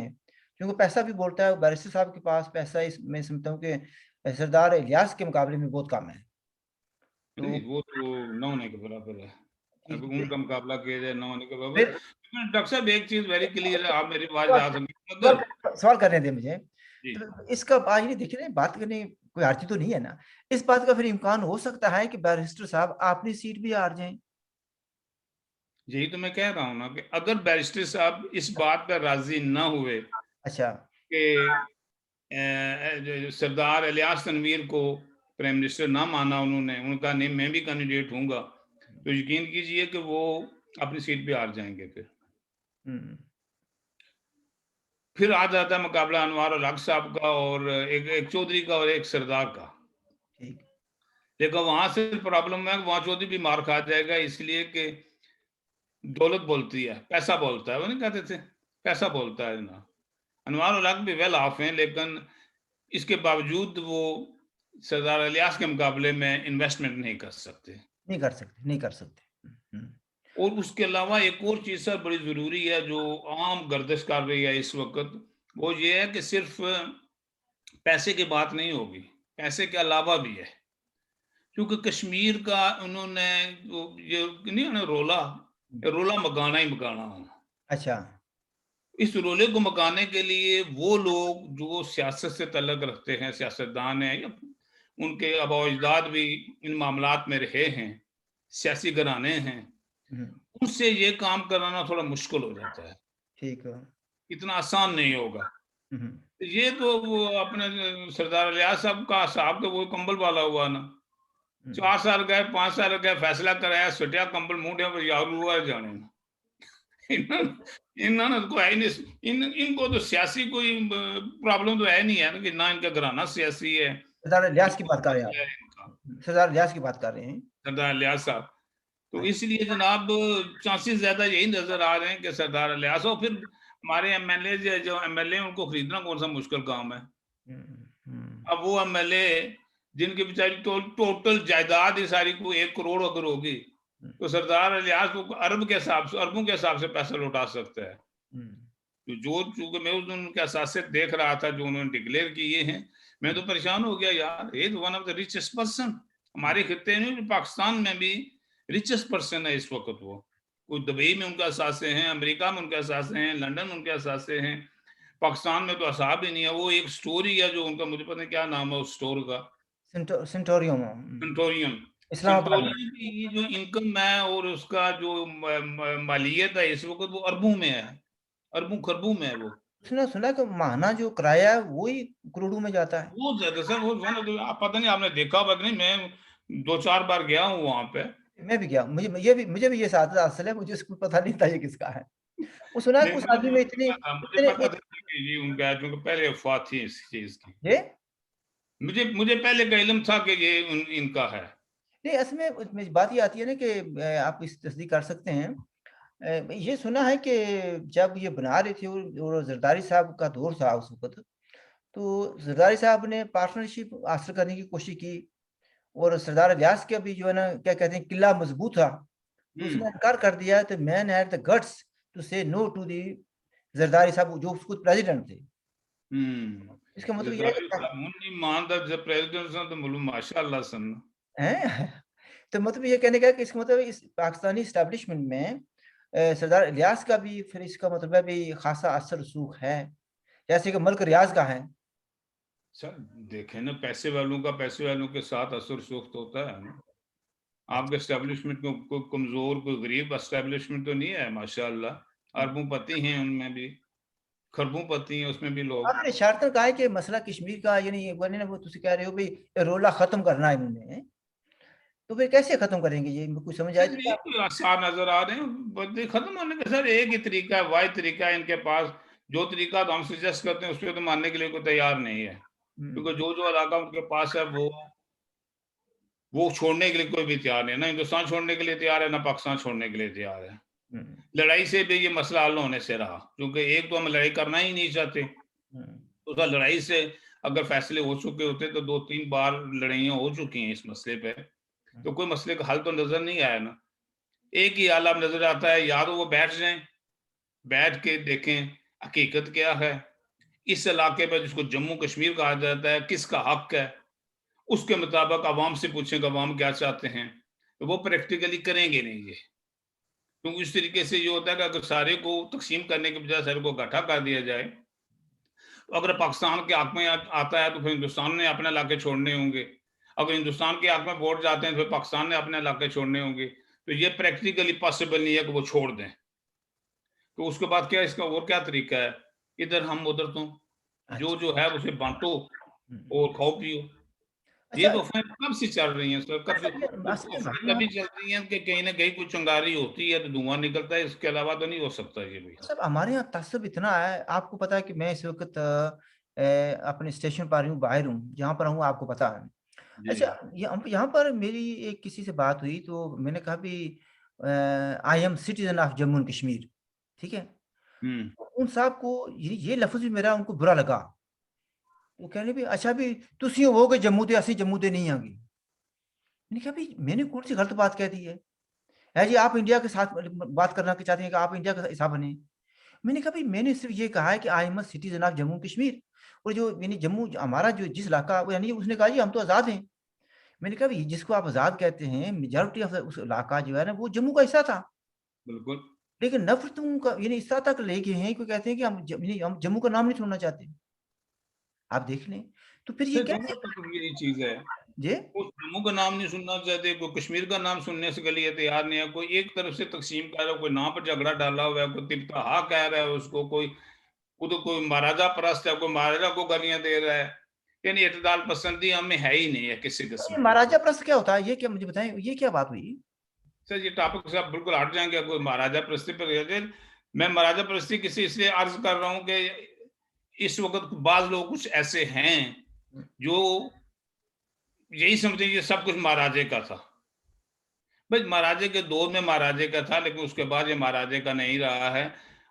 क्योंकि पैसा भी बोलता है। बैरिस्टर साहब के पास पैसा मैं समझता हूँ कि सरदार इलियास के मुकाबले में बहुत कम है। तो नहीं, वो तो न होने के बराबर है। अब उनका मुकाबला किया जाए न होने के बराबर। फिर लेकिन डॉक्टर साहब एक चीज़ वेरी क्लियर है, आप मेरी बात सवाल याद रखें, अगर सवाल करने दें मुझे। जी, तो इसका आज नहीं देखिए ना, बात करने कोई आरती तो नहीं है ना। इस बात का फिर इम्कान हो सकता है कि बैरिस्टर साहब अपनी सीट भी हार जाएँ। यही तो मैं कह रहा हूँ ना कि अगर बैरिस्टर साहब इस बात पर राज़ी ना हुए अच्छा, कि जो सरदार इलियास तनवीर को प्राइम मिनिस्टर ना माना उन्होंने, उनका नहीं मैं भी कैंडिडेट हूँगा, तो यकीन कीजिए कि वो अपनी सीट पे हार जाएँगे फिर। हुँ, फिर आ जाता है मुकाबला अनवार उल हक साहब का और एक चौधरी का और एक सरदार का। ठीक। देखो वहाँ से प्रॉब्लम है, वहाँ चौधरी भी मार खा जाएगा इसलिए कि दौलत बोलती है, पैसा बोलता है, वो नहीं कहते थे, पैसा बोलता है ना। अनवार उल हक भी वेल ऑफ हैं, लेकिन इसके बावजूद वो सरदार इलियास के मुकाबले में इन्वेस्टमेंट नहीं कर सकते। नहीं कर सकते, नहीं कर सकते। हुँ, और उसके अलावा एक और चीज़ सर बड़ी ज़रूरी है जो आम गर्दिश कर रही है इस वक़्त, वो ये है कि सिर्फ़ पैसे की बात नहीं होगी, पैसे के अलावा भी है। क्योंकि कश्मीर का उन्होंने वो ये नहीं है ना रोला, हुँ। ये रोला मकाना ही मकाना है। अच्छा, इस रोले को मकाने के लिए वो लोग जो सियासत से तल्लुक़ रखते हैं, सियासतदान हैं या उनके आबा-ओ-अजदाद भी इन मामलात में रहे हैं, सियासी घराने हैं, हुँ, उनसे ये काम कराना थोड़ा मुश्किल हो जाता है, ठीक है। इतना आसान नहीं होगा। हुँ, हुँ, ये तो वो अपने सरदार इलियास साहब तो वो कंबल वाला हुआ ना। हुँ। 4 साल गए, 5 साल गए, फैसला कराया, सुटिया कंबल मूंढे पर यार हुआ जाने ना। इन्हों इन्होंने तो है ही नहीं, इनको तो सियासी कोई प्रॉब्लम तो है नहीं है ना कि ना इनका घराना सियासी है, सरदार इलियास की कोई बात कर रहे हैं मसला है इनका, आप। सरदार इलियास की बात कर रहे हैं। सरदार इलियास साहब। तो अच्छा। इसलिए जनाब चांसेस ज़्यादा यही नज़र आ रहे हैं कि सरदार इलियास और फिर हमारे एमएलए जो एमएलए उनको खरीदना कौन-सा मुश्किल काम है। हुँ, हुँ, अब वो एमएलए जिनकी बेचारी टोटल जायदाद ही सारी को 1 करोड़ अगर होगी, हुँ, तो सरदार इलियास को अरब के हिसाब से अरबों के हिसाब से पैसा लौटा सकता है। हुँ, तो जो चूँकि मैं उस दिन उनके असासे देख रहा था जो उन्होंने डिक्लेयर किए हैं, मैं तो परेशान हो गया यार, ये तो one of the richest person हमारे खित्ते में पाकिस्तान में भी रिचेस्ट पर्सन है इस वक़्त वो। कोई दुबई में उनके असासे हैं, अमेरिका में उनके असासे हैं, लंदन में उनके असासे हैं, पाकिस्तान में तो असाब ही नहीं है। वो एक स्टोरी है जो उनका मुझे पता नहीं क्या नाम है उस स्टोर का, सेंटोरियम सेंटोरियम। इस्लामाबाद में। सेंटोरियम की ये जो इनकम है और उसका जो मालियत है इस वक़्त वो अरबों में है, अरबों-खरबों में है वो। उसने सुना कि माहाना जो किराया है वो ही करोड़ों में जाता है। बहुत ज़्यादा सर वो वन ऑफ द आप पता नहीं आपने देखा होगा कि नहीं, मैं 2-4 बार गया हूँ वहाँ पे। मैं भी गया, मुझे भी ये साथ हासिल है, मुझे इसको पता नहीं था ये किसका है। वो सुना है नहीं कि उस मुझे आदमी में मुझे इतने पता था, मुझे इतने पता इत था कि ये उनका है क्योंकि पहले अफ़वाह थी इस चीज़ की। ये मुझे मुझे पहले का इल्म था कि ये इनका है। नहीं, असल में उसमें बात ये आती है ना कि आप इस तस्दीक कर सकते हैं। ये सुना है कि जब ये बना रहे थे और ज़रदारी साहब का दौर था उस वक़्त, तो ज़रदारी साहब ने पार्टनरशिप हासिल करने की कोशिश की और सरदार इलियास का भी जो है ना, क्या कहते हैं, किला मज़बूत था, तो हुँ, उसने इनकार कर दिया। The man had the guts to say no to the Zardari साहब जो खुद प्रेज़िडेंट थे। हुँ। इसका मतलब ये है कि ज़रदारी साहब हुन ईमानदार जब प्रेसिडेंट सन तो बोलो माशाअल्लाह सन। हैं? तो मतलब ये कहने का है कि इसका मतलब इस पाकिस्तानी एस्टेब्लिशमेंट में सरदार इलियास का भी फिर इसका मतलब है भी ख़ासा असर रसूख है, जैसे कि मलिक रियाज़ का है। सर देखें ना पैसे वालों के साथ असर-सुख्त होता है ना। आपके एस्टेब्लिशमेंट कोई कमज़ोर, कोई गरीब एस्टेब्लिशमेंट तो नहीं है माशाअल्लाह। हुँ। अरबों-पति हैं उनमें भी, खरबों-पति हैं उसमें भी लोग। आपने इशारतन कहा है कि मसला कश्मीर का यानी एक बार नहीं ना वो तुसी कह रहे हो भई रोला ख़त्म करना है इन्होंने, तो फिर कैसे ख़त्म करेंगे ये? इनको कुछ समझ आई सर थी ये आप? कोई आसार नज़र आ रहे हैं, बदले खत्म होने का सर एक ही तरीका है, वाहिद तरीका है इनके पास। जो तरीका तो हम सजेस्ट करते हैं, उसपे तो मानने के लिए कोई तैयार नहीं है। हुँ, क्योंकि जो इलाका उनके पास है, वो छोड़ने के लिए कोई भी तैयार नहीं है। ना हिंदुस्तान छोड़ने के लिए तैयार है, ना पाकिस्तान छोड़ने के लिए तैयार है। हुँ, लड़ाई से भी ये मसला हल होने से रहा, क्योंकि एक तो हम लड़ाई करना ही नहीं चाहते। हुँ, तो सर लड़ाई से अगर फैसले हो चुके होते, तो 2-3 बार लड़ाइयाँ हो चुकी हैं इस मसले पे, हुँ, तो कोई मसले का हल तो नज़र नहीं आया ना। एक ही हल अब नज़र आता है, या तो वो बैठ जाएँ बैठ के देखें हकीकत क्या है, इस इलाके में जिसको जम्मू कश्मीर कहा जाता है किसका हक है, उसके मुताबिक आवाम से पूछें कि आवाम क्या चाहते हैं, तो वो प्रैक्टिकली करेंगे नहीं ये। क्योंकि इस तरीके से ये होता है कि अगर सारे को तकसीम करने के बजाय सारे को इकट्ठा कर दिया जाए, तो अगर पाकिस्तान के हक में आता है तो फिर हिंदुस्तान ने अपने इलाके छोड़ने होंगे, अगर हिंदुस्तान के हक में वोट जाते हैं तो फिर पाकिस्तान ने अपने इलाके छोड़ने होंगे, तो ये प्रैक्टिकली पॉसिबल नहीं है कि वो छोड़ दें। तो उसके बाद क्या इसका और क्या तरीका है, इधर हम उधर तुम, जो अच्छा। जो है उसे बांटो हम्म। और खाओ पियो। ये अच्छा। तो अफवाहें कब से चल रही हैं सर, कब से असल में अफवाहें मामला, तभी चल रही हैं कि कहीं ना कहीं कुछ चिंगारी होती है तो धुआं निकलता है, इसके अलावा तो नहीं हो सकता ये भी। सब हमारे यहाँ तसब इतना है, आपको पता है कि मैं इस वक्त अपने स्टेशन पर हूँ, बाहर हूँ, जहाँ पर हूँ आपको पता है। जी। अच्छा, यहाँ पर मेरी एक किसी से बात हुई तो मैंने कहा भी I am citizen of Jammu and Kashmir, ठीक है। हम्म। उन साहब को ये लफ्ज भी मेरा उनको बुरा लगा। वो कहने भी अच्छा भी तुसी हो कि जम्मू ते असी जम्मू ते नहीं आगे। मैंने कहा भाई मैंने कौन सी गलत बात कह दी है जी, आप इंडिया के साथ बात करना के चाहते हैं कि आप इंडिया का हिस्सा बने। मैंने कहा भाई मैंने सिर्फ ये कहा है कि I am citizen of Jammu Kashmir, और जो यानी जम्मू हमारा जो जिस इलाका वो यानी उसने कहा जी हम तो आज़ाद हैं। मैंने कहा भाई जिसको आप आज़ाद कहते हैं मेजॉरिटी ऑफ उस इलाका जो है ना वो जम्मू का हिस्सा था, बिल्कुल। लेकिन नफरत उनका यानी इस तरह तक लेके हैं कि कहते हैं कि हम जम्मू का नाम नहीं छोड़ना चाहते। आप देख लें तो फिर ये सर कैसे। जम्मू तक तो यही चीज है, जी। वो जम्मू का नाम नहीं सुनना चाहते, कोई कश्मीर का नाम सुनने से के लिए तैयार नहीं है, कोई एक तरफ से तकसीम कर रहा है, कोई नाम पर झगड़ा डाला हुआ है, कोई तिब्ता हा कह रहा है उसको, कोई वो तो कोई महाराजा परस्त है, कोई महाराजा को गालियां दे रहा है। यानी इतदाल पसंदी हमें है ही नहीं है किसी तो ये किस्म की। महाराजा प्रश्न क्या होता है, ये क्या मुझे बताएं, ये क्या बात हुई। सर ये टॉपिक से आप बिल्कुल हट जाएंगे, कोई महाराजा परस्ती पर गए थे। मैं महाराजा परस्ती किसी इसलिए अर्ज कर रहा हूँ कि इस वक्त बाज लोग कुछ ऐसे हैं जो यही समझे ये सब कुछ महाराजे का था। भाई महाराजे के दौर में महाराजे का था, लेकिन उसके बाद ये महाराजे का नहीं रहा है।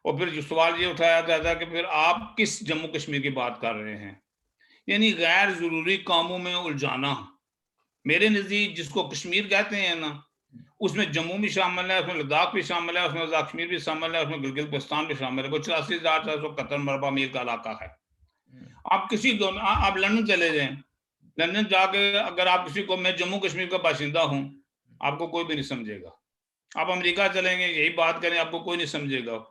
और फिर जो सवाल ये उठाया जाता है कि फिर आप किस जम्मू कश्मीर की बात कर रहे हैं, यानी गैर जरूरी कामों में उलझाना। मेरे नजदीक जिसको कश्मीर कहते हैं ना, उसमें जम्मू भी शामिल है, उसमें लद्दाख भी शामिल है, उसमें कश्मीर भी शामिल है, उसमें गिलगित बल्तिस्तान भी शामिल है। वो 84,471 मरबा मील का इलाका है। आप किसी दोनों आप लंदन चले जाएं, लंदन जाके अगर आप किसी को मैं जम्मू कश्मीर का बाशिंदा हूं, आपको कोई भी नहीं समझेगा। आप अमेरिका चलेंगे यही बात करें, आपको कोई नहीं समझेगा,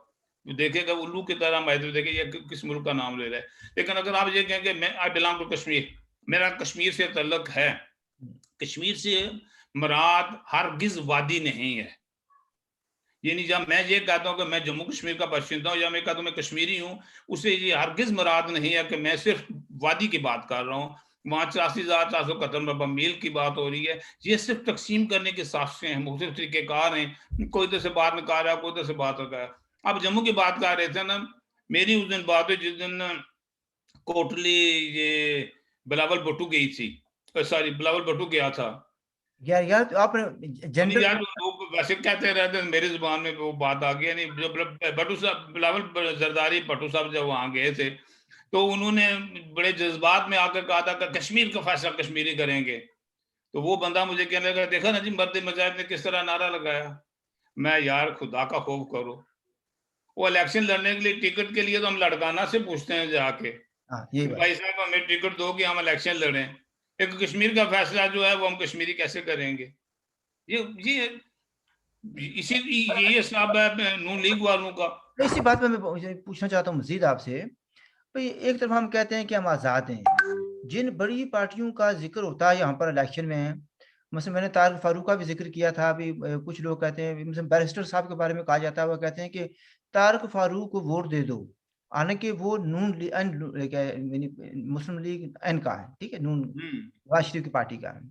देखेगा उल्लू की तरह महसूस देखे ये किस मुल्क का नाम ले रहा है। लेकिन अगर आप ये कहेंगे मैं आई बिलोंग टू कश्मीर, मेरा कश्मीर से तल्लुक है, कश्मीर से मुराद हरगिज वादी नहीं है। यानी जब मैं ये कहता हूँ कि मैं जम्मू कश्मीर का बाशिंदा हूँ या मैं कहता हूँ मैं कश्मीरी हूँ, उससे ये हरगिज मुराद नहीं है कि मैं सिर्फ वादी की बात कर रहा हूँ। वहाँ 84,471 मील की बात हो रही है। ये सिर्फ तकसीम करने के साफे हैं, मुख्तलिफ तरीकेकार हैं, कोई इधर से बात निकाल रहा है, कोई इधर से बात कर रहा है। आप जम्मू की बात कर रहे थे ना, मेरी उस दिन बात हुई जिस दिन कोटली ये बिलावल भुट्टो गई थी, सॉरी बिलावल भुट्टो गया था। यार तो आपने नहीं जनरल। यार लोग वैसे कहते रहते हैं, मेरी जुबान में वो बात आ गई। नहीं जो भट्टू साहब बिलावल जरदारी भट्टू साहब जब वहां गए थे तो उन्होंने बड़े जज्बात में आकर कहा था कि कश्मीर का फैसला कश्मीरी करेंगे। तो वो बंदा मुझे कहने लगा देखा ना जी मर्द मजाहिद ने किस तरह नारा लगाया। मैं यार खुदा का खौफ करो, वो इलेक्शन लड़ने के लिए टिकट के लिए तो हम लड़काना से पूछते हैं जाके हाँ यही कि बात। भाई साहब हमें टिकट दो कि हम इलेक्शन लड़ें, एक कश्मीर का फैसला जो है वो हम कश्मीरी कैसे करेंगे। ये इसी ये सब है नून लीग वालों का। तो इसी बात पे मैं पूछना चाहता हूँ मजीद आपसे। भाई एक तरफ हम कहते हैं कि हम आज़ाद हैं, जिन बड़ी पार्टियों का जिक्र होता है यहाँ पर इलेक्शन में, मतलब मैंने तारिक फारूक का भी जिक्र किया था अभी, कुछ लोग कहते हैं मतलब बैरिस्टर साहब के बारे में कहा जाता है, वो कहते हैं कि तारिक फारूक को वोट दे दो, हालांकि वो मुस्लिम लीग एन का है, ठीक है, नून नवाज शरीफ की पार्टी का है,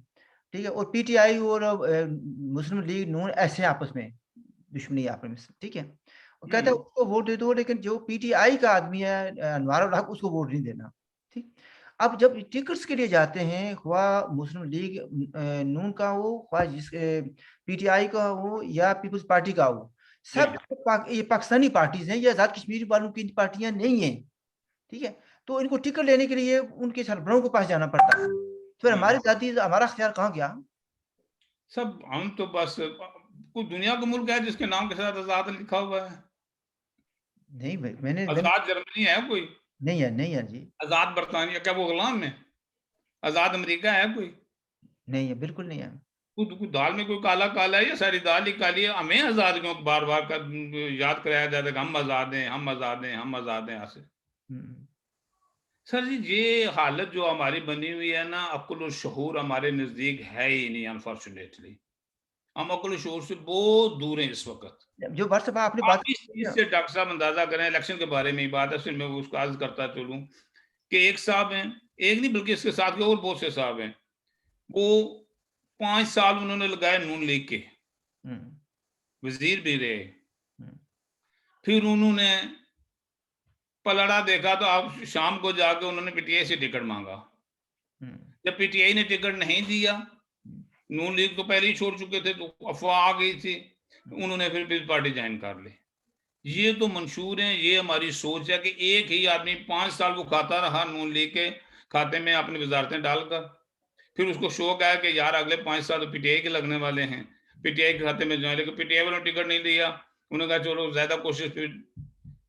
ठीक है, और पीटीआई और मुस्लिम लीग नून ऐसे आपस में दुश्मनी आपस में, ठीक है। वो कहता है उसको वोट दे दो, लेकिन जो पीटीआई का आदमी है अनवर उल हक उसको वोट नहीं देना, ठीक। अब जब टिकट्स के लिए जाते हैं, ख्वाह मुस्लिम लीग नून का हो, ख्वाह जिस पीटीआई का हो या पीपल्स पार्टी का हो, सब ये पाकिस्तानी पार्टीज हैं, ये आजाद कश्मीर वालों की पार्टियां नहीं हैं, ठीक है। तो इनको टिकट लेने के लिए उनके सरबराहों के पास जाना पड़ता है, फिर हमारी जाति हमारा अख्तियार कहाँ गया। सब हम तो बस कोई दुनिया का मुल्क है जिसके नाम के साथ आजाद लिखा हुआ है। नहीं मैंने आजाद जर्मनी है कोई? नहीं है जी। आजाद बरतानिया, क्या वो गुलाम है? आजाद अमेरिका है कोई? नहीं है, बिल्कुल नहीं है। कुछ दाल में कोई काला काला है या सारी दाल ही काली है? हमें आजाद क्यों बार बार याद कराया जाता है कि हम आजाद हैं, हम आजाद हैं, हम आजाद हैं? यहाँ से हुँ, सर जी, ये हालत जो हमारी बनी हुई है ना, अक्ल और शऊर हमारे नजदीक है ही नहीं, अनफॉर्चुनेटली। हम अक्ल और शऊर से बहुत दूर हैं इस वक्त। जो व्हाट्सएप आपने आप बात इस की चीज ना। से डॉक्टर साहब अंदाजा करें, इलेक्शन के बारे में ही बात है, फिर मैं उसको अर्ज करता चलूं कि एक साहब हैं, एक नहीं बल्कि इसके साथ के और बहुत से साहब हैं, वो 5 साल उन्होंने लगाए नून लीग के, हुँ, वजीर भी रहे। हुँ, फिर उन्होंने पलड़ा देखा तो अब शाम को जाके उन्होंने पीटीआई से टिकट मांगा। हुँ, जब पीटीआई ने टिकट नहीं दिया, हुँ, नून लीग तो पहले ही छोड़ चुके थे, तो अफवाह आ गई थी, तो उन्होंने फिर पीपल्स पार्टी ज्वाइन कर ली। ये तो मंशूर है, ये हमारी सोच है कि एक ही आदमी 5 साल वो खाता रहा नून लीग के खाते में अपनी वजारतें डालकर, फिर उसको शौक आया कि यार अगले 5 साल तो पीटीआई के लगने वाले हैं, पीटीआई के खाते में जाए, लेकिन पीटीआई वालों ने टिकट नहीं दिया। उन्होंने कहा चलो ज्यादा कोशिश, फिर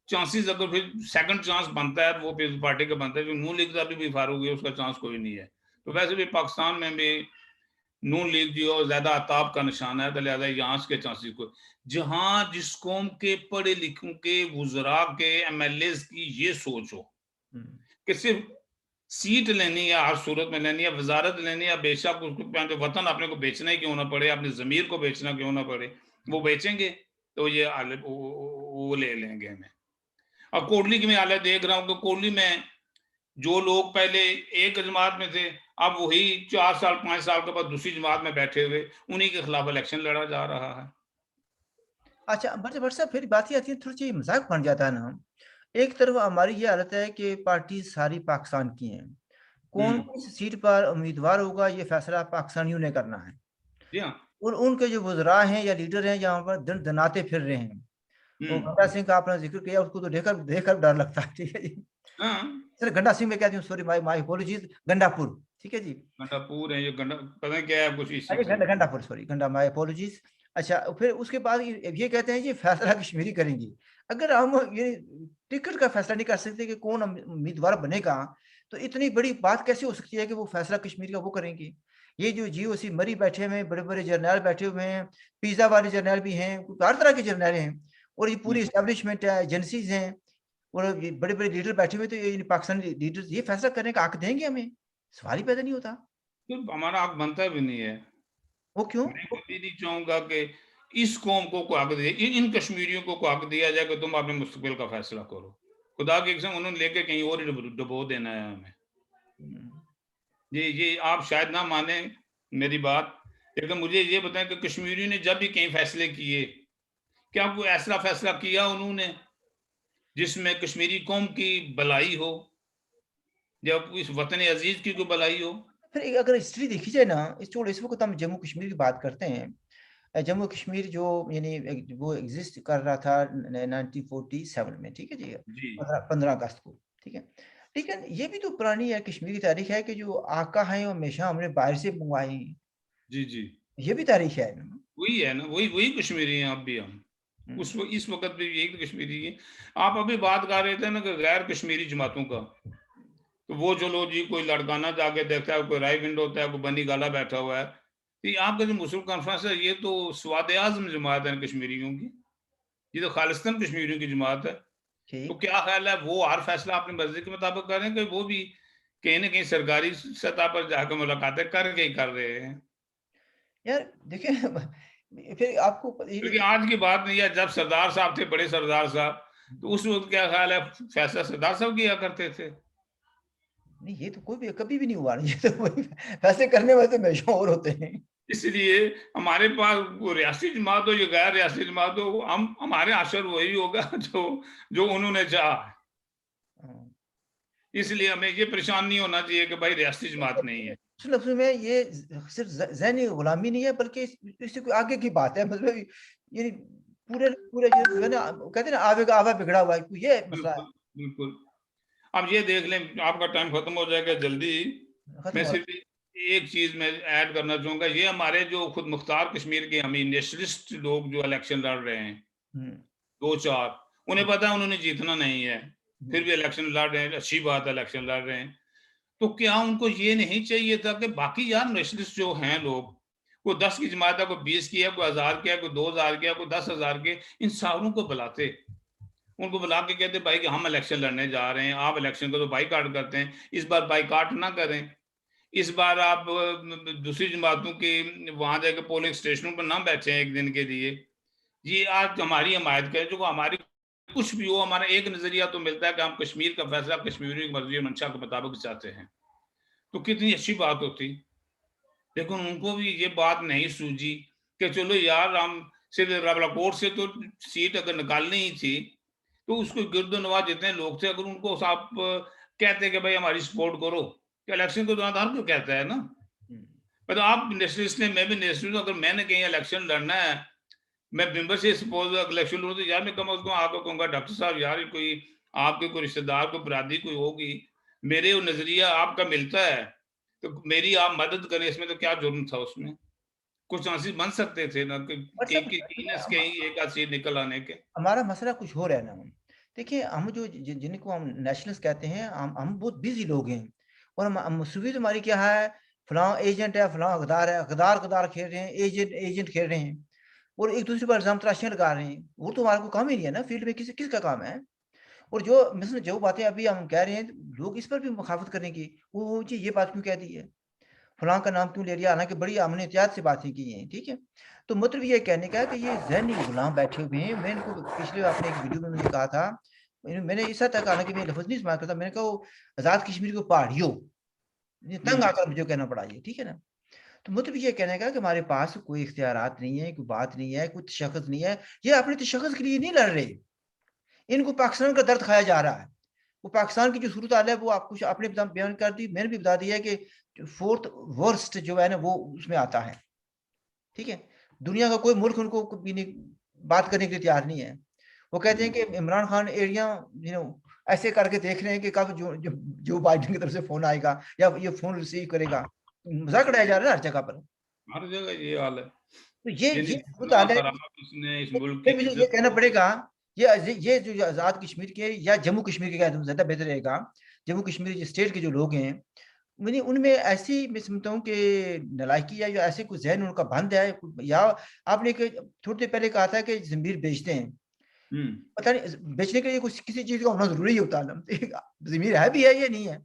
चांसेस अगर फिर सेकंड चांस बनता है वो पीपल्स पार्टी का बनता है, जो नून लीग अभी भी फारूक है उसका चांस कोई नहीं है। तो वैसे भी पाकिस्तान में भी नून लीग जो ज्यादा अताब का निशान है, तो लिहाजा यहाँ के चांसेस को, जहां जिस कौम के पढ़े लिखों के वुजरा के एमएलए की ये सोच हो हुँ, कि सिर्फ सीट लेनी है, हर सूरत में लेनी है, वजारत लेनी है, बेशक उसको वतन अपने को बेचना ही क्यों ना पड़े, अपने जमीर को बेचना क्यों ना पड़े, वो बेचेंगे तो ये वो ले लेंगे हमें। अब कोटली की मैं हालत देख रहा हूँ कि कोटली में जो लोग पहले एक जमात में थे, अब वही 4 साल 5 साल के बाद दूसरी जमात में बैठे हुए, उन्हीं के खिलाफ इलेक्शन लड़ा जा रहा है। अच्छा व्हाट्सएप फिर बात ये आती है, थोड़ी-सी मज़ाक बन जाता है ना। एक तरफ हमारी ये हालत है कि पार्टी सारी पाकिस्तान की हैं। कौन हम्म। किस सीट पर उम्मीदवार होगा ये फैसला पाकिस्तानियों ने करना है। जी हाँ। और उनके जो वज़रा हैं या लीडर हैं यहाँ पर दनाते फिर रहे हैं। वो हम्म। गंडा सिंह का आपने ज़िक्र किया, उसको तो देखकर देखकर डर लगता है, ठीक है जी। हाँ। सर गंडा सिंह मैं कहती हूँ, sorry my my apologies, Gandapur, ठीक है जी। गंडापुर है ये, गंडा पता नहीं क्या है कुछ इसी अरे से। गंडापुर सॉरी, गंडा माय अपॉलजीज़। अच्छा फिर उसके बाद ये कहते हैं ये फैसला कश्मीरी करेंगी। अगर हम ये टिकट का फैसला नहीं कर सकते कि कौन उम्मीदवार बनेगा, तो इतनी बड़ी बात कैसे हो सकती है कि वो फैसला कश्मीर का वो करेंगी? ये जो जीओसी मरी बैठे हुए हैं, बड़े-बड़े जर्नैल बैठे हुए हैं, पिज़्ज़ा वाले जर्नैल भी हैं, हर तरह के जर्नैल हैं और ये पूरी एस्टेब्लिशमेंट है, एजेंसीज़ हैं और ये बड़े-बड़े लीडर बैठे हुए हैं, तो ये पाकिस्तानी लीडर्स ये फैसला करने का हक देंगे हमें? सवाल ही पैदा नहीं होता। तो हमारा हक बनता भी नहीं है। वो क्यों? मैं कभी नहीं चाहूंगा कि इस कौम को हक दे, इन कश्मीरियों को हक दिया जाए कि तुम अपने मुस्तकबिल का फैसला करो। खुदा की कसम उन्होंने लेके कहीं और ही डुबो देना है हमें। हुँ। ये आप शायद ना माने मेरी बात, लेकिन मुझे ये बताएं कि कश्मीरियों ने जब भी कई फैसले किए, क्या कोई ऐसा फैसला किया उन्होंने जिसमें कश्मीरी कौम की भलाई हो, जब इस वतन अजीज की कोई भलाई हो? फिर एक अगर हिस्ट्री देखी जाए ना, इस वक़्त हम जम्मू कश्मीर की बात करते हैं। जम्मू कश्मीर जो यानी वो एग्ज़िस्ट कर रहा था न 1947 में, ठीक है जी? जी 15 अगस्त को, ठीक है? लेकिन ये भी तो पुरानी है कश्मीरी तारीख़ है कि जो आका हैं वो हमेशा हमने बाहर से मँगवाए हैं। जी जी। ये भी तारीख़ है। वही है ना, वही वही कश्मीरी हैं अब भी हम। हुँ, इस वक़्त भी यही तो कश्मीरी है। आप अभी बात कर रहे थे ना कि गैर कश्मीरी जमातों का, तो वो चलो जी कोई लड़काना जाके देखता है, कोई राय विंड होता है, कोई बनी गाला बैठा हुआ है। तो ये आपका जो मुस्लिम कॉन्फ्रेंस है, ये तो स्वाद-ए-आज़म जमात है कश्मीरियों की। ये तो खालिस्तान कश्मीरियों की जमात है। तो ठीक। क्या ख़्याल है वो हर फैसला अपनी मर्ज़ी के मुताबिक करें कि वो भी कहीं न कहीं सरकारी सतह पर जाकर मुलाकातें करके ही कर रहे हैं? यार देखिए फिर आपको क्योंकि आज की बात नहीं है, जब सरदार साहब थे, बड़े सरदार साहब, तो उस वक़्त क्या ख़्याल है, फैसला सरदार साहब किया करते थे। नहीं ये तो कोई भी कभी भी नहीं हुआ। ये तो वही फैसले करने वाले तो हमेशा और होते हैं। इसलिए हमारे पास वो रियासती जमात हो या गैर रियासती जमात हो, हमारे असर वही होगा जो जो उन्होंने चाहा। हाँ। इसलिए हमें ये परेशान नहीं होना चाहिए कि भाई रियासती जमात नहीं है। उस लफ्ज़ में ये सिर्फ़ ज़हनी गुलामी नहीं है बल्कि इससे कोई आगे की बात है, मतलब ये पूरे पूरे जो है ना, कहते हैं ना आवे का आवा बिगड़ा हुआ है, ये मसला है। बिल्कुल, बिल्कुल। अब ये देख लें, आपका टाइम खत्म हो जाएगा जल्दी। खत्म मैं हो सिर्फ एक चीज़ मैं ऐड करना चाहूँगा, ये हमारे जो खुद मुख्तार कश्मीर के हम नेशनलिस्ट लोग जो इलेक्शन लड़ रहे हैं, हुँ, 2-4, उन्हें पता है उन्होंने जीतना नहीं है, फिर भी इलेक्शन लड़ रहे हैं, अच्छी बात है इलेक्शन लड़ रहे हैं। तो क्या उनको ये नहीं चाहिए था कि बाकी यार नेशनलिस्ट जो हैं लोग, कोई 10 की जमात है, कोई 20 की है, कोई 1000 की है, कोई 2000 की है, कोई 10,000 के, इन सारों को बुलाते, उनको बुला के कहते भाई कि हम इलेक्शन लड़ने जा रहे हैं, आप इलेक्शन को तो बाईकाट करते हैं, इस बार बाईकाट ना करें, इस बार आप दूसरी जमातों की वहां जाकर पोलिंग स्टेशनों पर ना बैठे एक दिन के लिए, ये आज हमारी हमायत करें, जो हमारी कुछ भी हो, हमारा एक नजरिया तो मिलता है कि हम कश्मीर का फैसला कश्मीरी की मर्जी और मंशा के मुताबिक चाहते हैं, तो कितनी अच्छी बात होती। लेकिन उनको भी ये बात नहीं सूझी कि चलो यार हम सिर्फ रावलाकोट से तो सीट अगर निकालनी ही थी, तो उसको गिरदोनवाज जितने लोग थे, अगर उनको आप कहते कि भाई हमारी सपोर्ट करो, तो इलेक्शन को दौरान हर कोई कहता है ना। तो आप नेशनलिस्ट ने, मैं भी नेशनलिस्ट हूँ, अगर मैंने कहीं इलेक्शन लड़ना है, मैं मेंबर से सपोज इलेक्शन लड़ूँ, तो यार मैं कम अज कम आपको कहूँगा डॉक्टर साहब यार कोई आपके कोई रिश्तेदार कोई बरादरी कोई होगी, मेरे वो नजरिया आपका मिलता है, तो मेरी आप मदद करें, इसमें तो क्या जुर्म था उसमें, कुछ चांसेस बन सकते थे ना कि और सब कहीं एक आध सीट निकल आने के। हमारा मसला कुछ और है ना। देखिए हम जो जिनको हम नेशनलिस्ट कहते हैं, हम बहुत बिजी लोग हैं, और हम मसूलियत हमारी क्या है, फलां एजेंट है, फलां अकदार है, अकदार अकदार खेल रहे हैं, एजेंट एजेंट खेल रहे हैं, और एक दूसरे पर इल्जाम तराशियां लगा रहे हैं। वो तो हमारा कोई काम ही नहीं है ना, फील्ड में किसका काम है। और जो मिसल जो बातें अभी हम कह रहे हैं, लोग इस पर भी मुखालफत करने की, वो जी ये बात क्यों कह दी है, फलां का नाम क्यों ले लिया, हालांकि बड़ी हमने एहतियात से बातें की हैं, ठीक है। तो मतलब ये कहने का है कि ये ज़हनी गुलाम बैठे हुए हैं। मैं इनको पिछले अपने एक वीडियो में मैंने कहा था, मैंने इस हद तक, हालांकि मैं लफ्ज़ नहीं इस्तेमाल करता, मैंने कहा वो आज़ाद कश्मीर को पहाड़ियों, ये तंग आकर मुझे कहना पड़ा ये, ठीक है ना। तो मतलब ये कहने का कि हमारे पास कोई इख्तियारात नहीं है, कोई बात नहीं है, कोई तशख़्ख़ुस नहीं है। ये अपने तशख़्ख़ुस के लिए नहीं लड़ रहे, इनको पाकिस्तान का दर्द खाया जा रहा है। वो पाकिस्तान की जो सूरत हाल है, वो आप कुछ आपने बयान कर दी, मैंने भी बता दिया है कि फोर्थ वर्स्ट जो है ना, वो उसमें आता है, ठीक है। दुनिया का कोई मुल्क उनको कभी नहीं बात करने के लिए तैयार नहीं है। वो कहते हैं कि इमरान खान एरिया ऐसे करके देख रहे हैं कि कब जो बाइडेन की तरफ से फ़ोन आएगा या ये फ़ोन रिसीव करेगा। मज़ाक उड़ाया जा रहा है हर जगह पर। हर जगह ये हाल है, तो ये यानी सूरत जितना हाल है। खराब इसने इस मुल्क की फिर मुझे ये इज्जत कहना को। पड़ेगा, ये जो आज़ाद कश्मीर के या जम्मू कश्मीर के, ज़्यादा बेहतर रहेगा, जम्मू कश्मीर स्टेट के जो लोग हैं, मैंने उनमें ऐसी, मैं समझता हूँ कि नालायकी या ऐसे कुछ ज़हन उनका बंद है, या आपने थोड़ी देर पहले कहा था कि ज़मीर बेचते हैं। पता नहीं बेचने के लिए कुछ किसी चीज़ का होना ज़रूरी होता है ना। ज़मीर है भी है या नहीं है?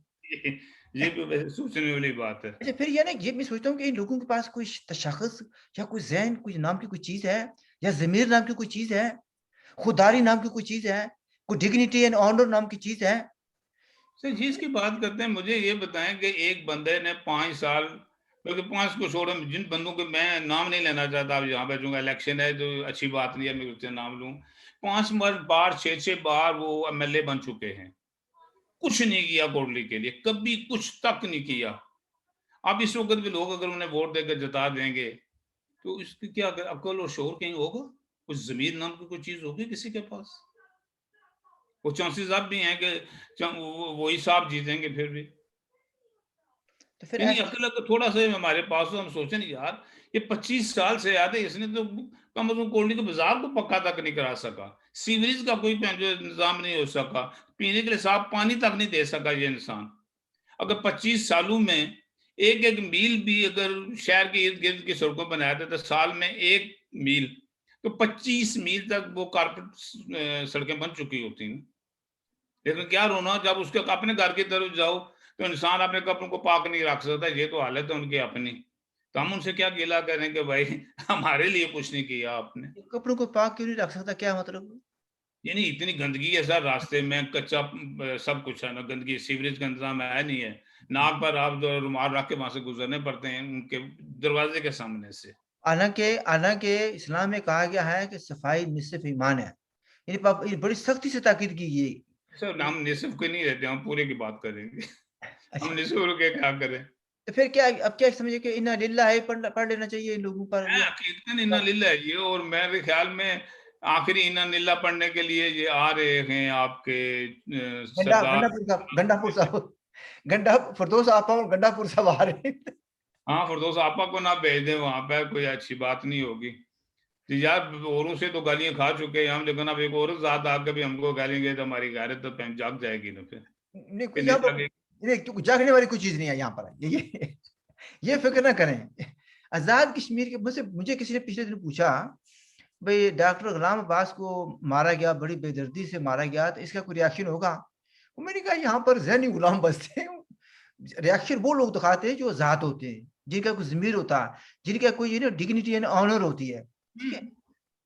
ये भी वैसे सोचने वाली बात है। अच्छा, फिर ये ना, ये मैं सोचता हूँ कि इन लोगों के पास कोई तशख़्ख़ुस या कोई ज़हन, कोई नाम की कोई चीज़ है, या ज़मीर नाम की कोई चीज़ है, खुददारी नाम की कोई चीज़ है, कोई डिग्निटी एंड ऑनर नाम की चीज़ है। सर जिसकी बात करते हैं, मुझे ये बताएं कि एक बंदे ने 5 साल, बल्कि 5 को छोड़ो, जिन बंदों के मैं नाम नहीं लेना चाहता, अब यहाँ पे चूंकि इलेक्शन है तो अच्छी बात नहीं है मैं उससे नाम लूं, 5 बार 6 बार वो एमएलए बन चुके हैं, कुछ नहीं किया कोटली के लिए, कभी कुछ तक नहीं किया। अब इस वक्त भी लोग अगर उन्हें वोट देकर जिता देंगे, तो इसकी क्या अकल और शोर कहीं होगा, कुछ जमीर नाम की कोई चीज होगी किसी के पास? वो चांसेस अब भी हैं कि वही साहब जीतेंगे फिर भी। तो फिर यानी ऐसे अकल अगर थोड़ा सा हमारे पास हो, हम सोचे नहीं यार, ये 25 साल से याद है, इसने तो कम से कम कोल्ड के बाजार को पक्का तक नहीं करा सका, सीवरेज का कोई जो इंतजाम नहीं हो सका, पीने के लिए साफ पानी तक नहीं दे सका ये इंसान। अगर 25 सालों में एक एक मील भी अगर शहर के इर्द गिर्द की सड़कों बनाया था, तो साल में 1 मील, तो 25 मील तक वो कारपेट सड़कें बन चुकी होती हैं। लेकिन क्या रोना, जब उसके अपने घर की तरफ जाओ तो इंसान अपने कपड़ों को पाक नहीं रख सकता, ये तो हालत है उनकी अपनी। तो हम उनसे क्या गिला करें कि भाई हमारे लिए कुछ नहीं किया आपने। कपड़ों को पाक क्यों नहीं रख सकता, क्या मतलब? यानी इतनी गंदगी है सर, रास्ते में कच्चा सब कुछ है ना, गंदगी, सीवरेज का इंतजाम है नहीं है, नाक पर आप जो रुमाल रख के वहां से गुजरने पड़ते हैं उनके दरवाजे के सामने से। हालाँकि हालाँकि इस्लाम में कहा गया है कि सफाई निस्फ़ ईमान है। ये बड़ी सख्ती से ताकीद की गई। सर हम निसफ के नहीं रहते, हम पूरे की बात करेंगे। हम अच्छा, निसफ के क्या करें? तो फिर क्या, अब क्या समझिए कि इन्ना लिल्लाह है, पढ़ लेना चाहिए इन लोगों पर है ये। हकीकतन इन्ना लिल्ला है ये, और मेरे ख्याल में आखिरी इन्ना निल्ला पढ़ने के लिए ये आ रहे हैं आपके सरदार। गंडापुर साहब, फिरदौस आपा और गंडापुर साहब आ रहे हैं। हाँ, फिरदौस आपा को ना भेज दें वहां पर, कोई अच्छी बात नहीं होगी। तो यार औरों से तो गालियां खा चुके हैं हम, लेकिन अब एक और जात आके भी हमको गालेंगे तो हमारी गैरत तो जाग जाएगी ना फिर। नहीं कि कोई नहीं यहाँ पर जागे। नहीं, जागने वाली कोई चीज नहीं है यहाँ पर, ये फिक्र ना करें। आजाद कश्मीर के मुझसे मुझे किसी ने पिछले दिन पूछा, भाई डॉक्टर गुलाम अब्बास को मारा गया, बड़ी बेदर्दी से मारा गया, तो इसका कोई रिएक्शन होगा? तो मैंने कहा यहाँ पर जहनी गुलाम बसते हैं, रिएक्शन वो लोग दिखाते हैं जो आजाद होते हैं, जिनका कोई जमीर होता है, जिनका कोई डिग्निटी एंड ऑनर होती है, ठीक है।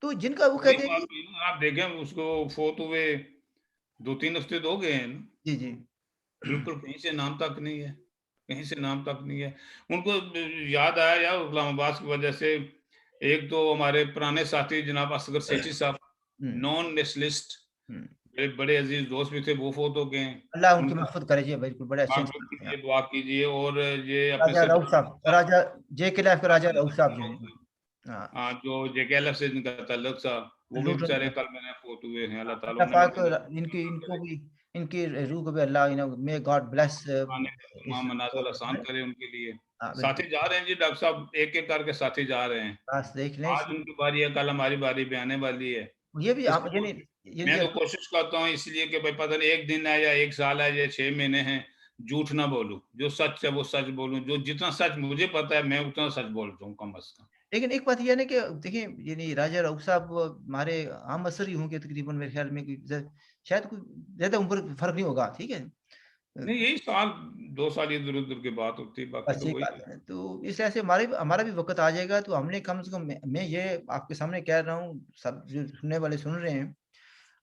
तो जिनका वो वही कहते हैं बात कि हुई ना, आप देखें उसको फोत हुए 2-3 हफ्ते तो हो गए हैं ना, जी जी बिल्कुल कहीं से नाम तक नहीं है, कहीं से नाम तक नहीं है। उनको याद आया यार गुलाम अब्बास की वजह से, एक तो हमारे पुराने साथी जनाब असगर सेठी साहब, हम्म, नॉन नेशनलिस्ट, हम्म। मेरे बड़े अजीज दोस्त भी थे, वो फोत हो गए हैं। अल्लाह उनकी उनका महफूज करे जी, बिल्कुल बड़े अच्छे मागफिरत इंसान के थे लिए आप। दुआ कीजिए। और ये अपने राजा सभी रऊफ साहब, राजा JK लाइफ के राजा रऊफ साहब जो हैं, हाँ, हाँ, जो जेकेएलएफ से जिनका ताल्लुक था, वो भी बेचारे लूटन, कल मैंने फोत हुए हैं। अल्लाह ताला अल्लाह उन्हें भी पाक जन्नत इनकी अता इनको करे, भी, इनकी रूह को भी अल्लाह मे गॉड ब्लेस आने का इस तमाम मनाज़िल आसान करे उनके लिए। हाँ बिल्कुल, साथी जा रहे हैं जी डॉक्टर साहब, एक-एक करके साथी जा रहे हैं। बस देख लें आज उनकी बारी है, कल हमारी बारी भी आने वाली है। ये भी आप इसलिए ये नहीं कोशिश, ये मैं ये तो कोशिश करता हूँ इसलिए कि भाई पता नहीं 1 दिन है या 1 साल है या 6 महीने हैं, झूठ ना बोलूँ। जो सच है वो सच बोलूँ, जो जितना सच मुझे पता है मैं उतना सच बोलता हूँ कम से कम। लेकिन एक बात ये है ना कि देखिए, ये नहीं, राजा रऊफ साहब हमारे आम असर ही होंगे तकरीबन, मेरे ख्याल में कोई शायद कोई ज्यादा उम्र फर्क नहीं होगा, ठीक है। नहीं यही साल 2 साल इधर-उधर की बात होती है, बाकी बस तो यही वही बात है। है, तो इस तरह से हमारे हमारा भी वक्त आ जाएगा, तो हमने कम से कम, मैं ये आपके सामने कह रहा हूँ, सब जो सुनने वाले सुन रहे हैं,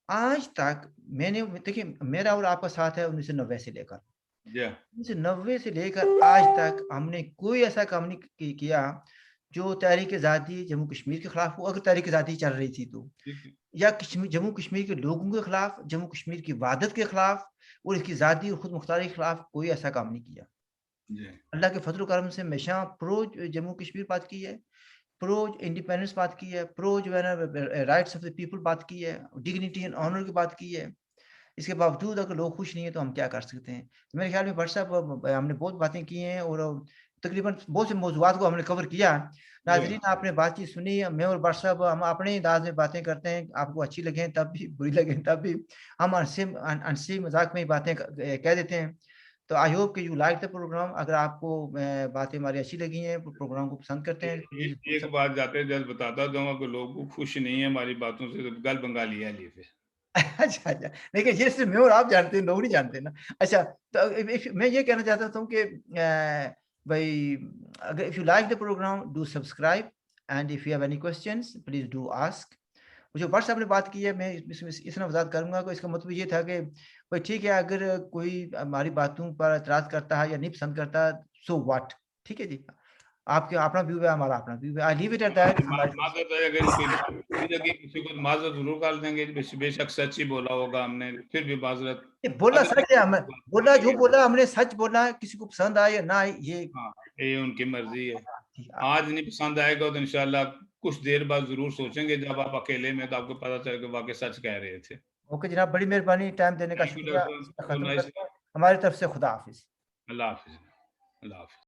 आज तक मैंने, देखिए मेरा और आपका साथ है 1990 से लेकर, या 1990 से लेकर आज तक हमने कोई ऐसा काम नहीं किया जो तहरीक आज़ादी जम्मू कश्मीर के खिलाफ हो, अगर तहरीक आज़ादी चल रही थी तो, ठीक है। या कश्मीर, जम्मू कश्मीर के लोगों के खिलाफ, जम्मू कश्मीर की वादत के खिलाफ और इसकी आज़ादी और खुद मुख्तारी के खिलाफ कोई ऐसा काम नहीं किया। जी, अल्लाह के फजल करम से हमेशा प्रो जम्मू कश्मीर बात की है, प्रो इंडिपेंडेंस बात की है, प्रो जो है ना राइट्स ऑफ द पीपल बात की है, डिग्निटी एंड ऑनर की बात की है। इसके बावजूद अगर लोग खुश नहीं है तो हम क्या कर सकते हैं? तो मेरे ख्याल में व्हाट्सएप हमने बहुत बातें की हैं और तकरीबन बहुत से मौज़ूआत को हमने कवर किया। जी, नाज़रीन आपने बातचीत सुनी, मैं और व्हाट्सएप हम अपने अंदाज़ में बातें करते हैं, आपको अच्छी लगें तब भी, बुरी लगें तब भी, हम हँसी मज़ाक में ही बातें कह देते हैं। तो आई होप कि यू लाइक द प्रोग्राम, अगर आपको बातें हमारी अच्छी लगी हैं, प्रोग्राम को पसंद करते हैं, प्लीज़ एक बात जाते जल्द बताता जाऊँगा कि लोग खुश नहीं है हमारी बातों से, तो गल बंगाली है लिए फिर। अच्छा, अच्छा। देखिए ये सिर्फ़ मैं और आप जानते हैं, लोग नहीं जानते ना। अच्छा, तो इफ मैं ये कहना चाहता हूँ कि भई अगर if you like the program do subscribe and if you have any questions please do ask. जो व्हाट्सएप ने बात की है, मैं इसमें इसमें वज़ाहत करूँगा कि इसका मतलब ये था कि भाई ठीक है, अगर कोई हमारी बातों पर एतराज़ करता है या नहीं पसंद करता, सो व्हाट? ठीक है जी। आपके अपना व्यू है, हमारा अपना व्यू है। I leave it at that हमारी तरफ से। माज़रत है, अगर कोई बात बुरी लगी किसी को तो माज़रत ज़रूर कर देंगे, बेशक सच ही बोला होगा हमने, फिर भी माज़रत। ये बोला अगर सच है, किसी हमें को बात बुरी बोला जो लगी, बोला हमने सच बोला है, किसी को पसंद आए या ना आए ये हाँ, ये उनकी मर्ज़ी है। ठीक आज नहीं पसंद आएगा तो इंशाल्लाह कुछ देर बाद ज़रूर सोचेंगे, जब आप अकेले में तो आपको पता चले कि वाक़ई सच कह रहे थे। ओके जनाब, बड़ी मेहरबानी टाइम देने का थैंक यू शुक्रिया। डॉक्टर साहब, इसका सो खत्म नाइस। करते हैं। हमारी तरफ से खुदा हाफ़िज़। अल्लाह हाफ़िज़। अल्लाह हाफ़िज़।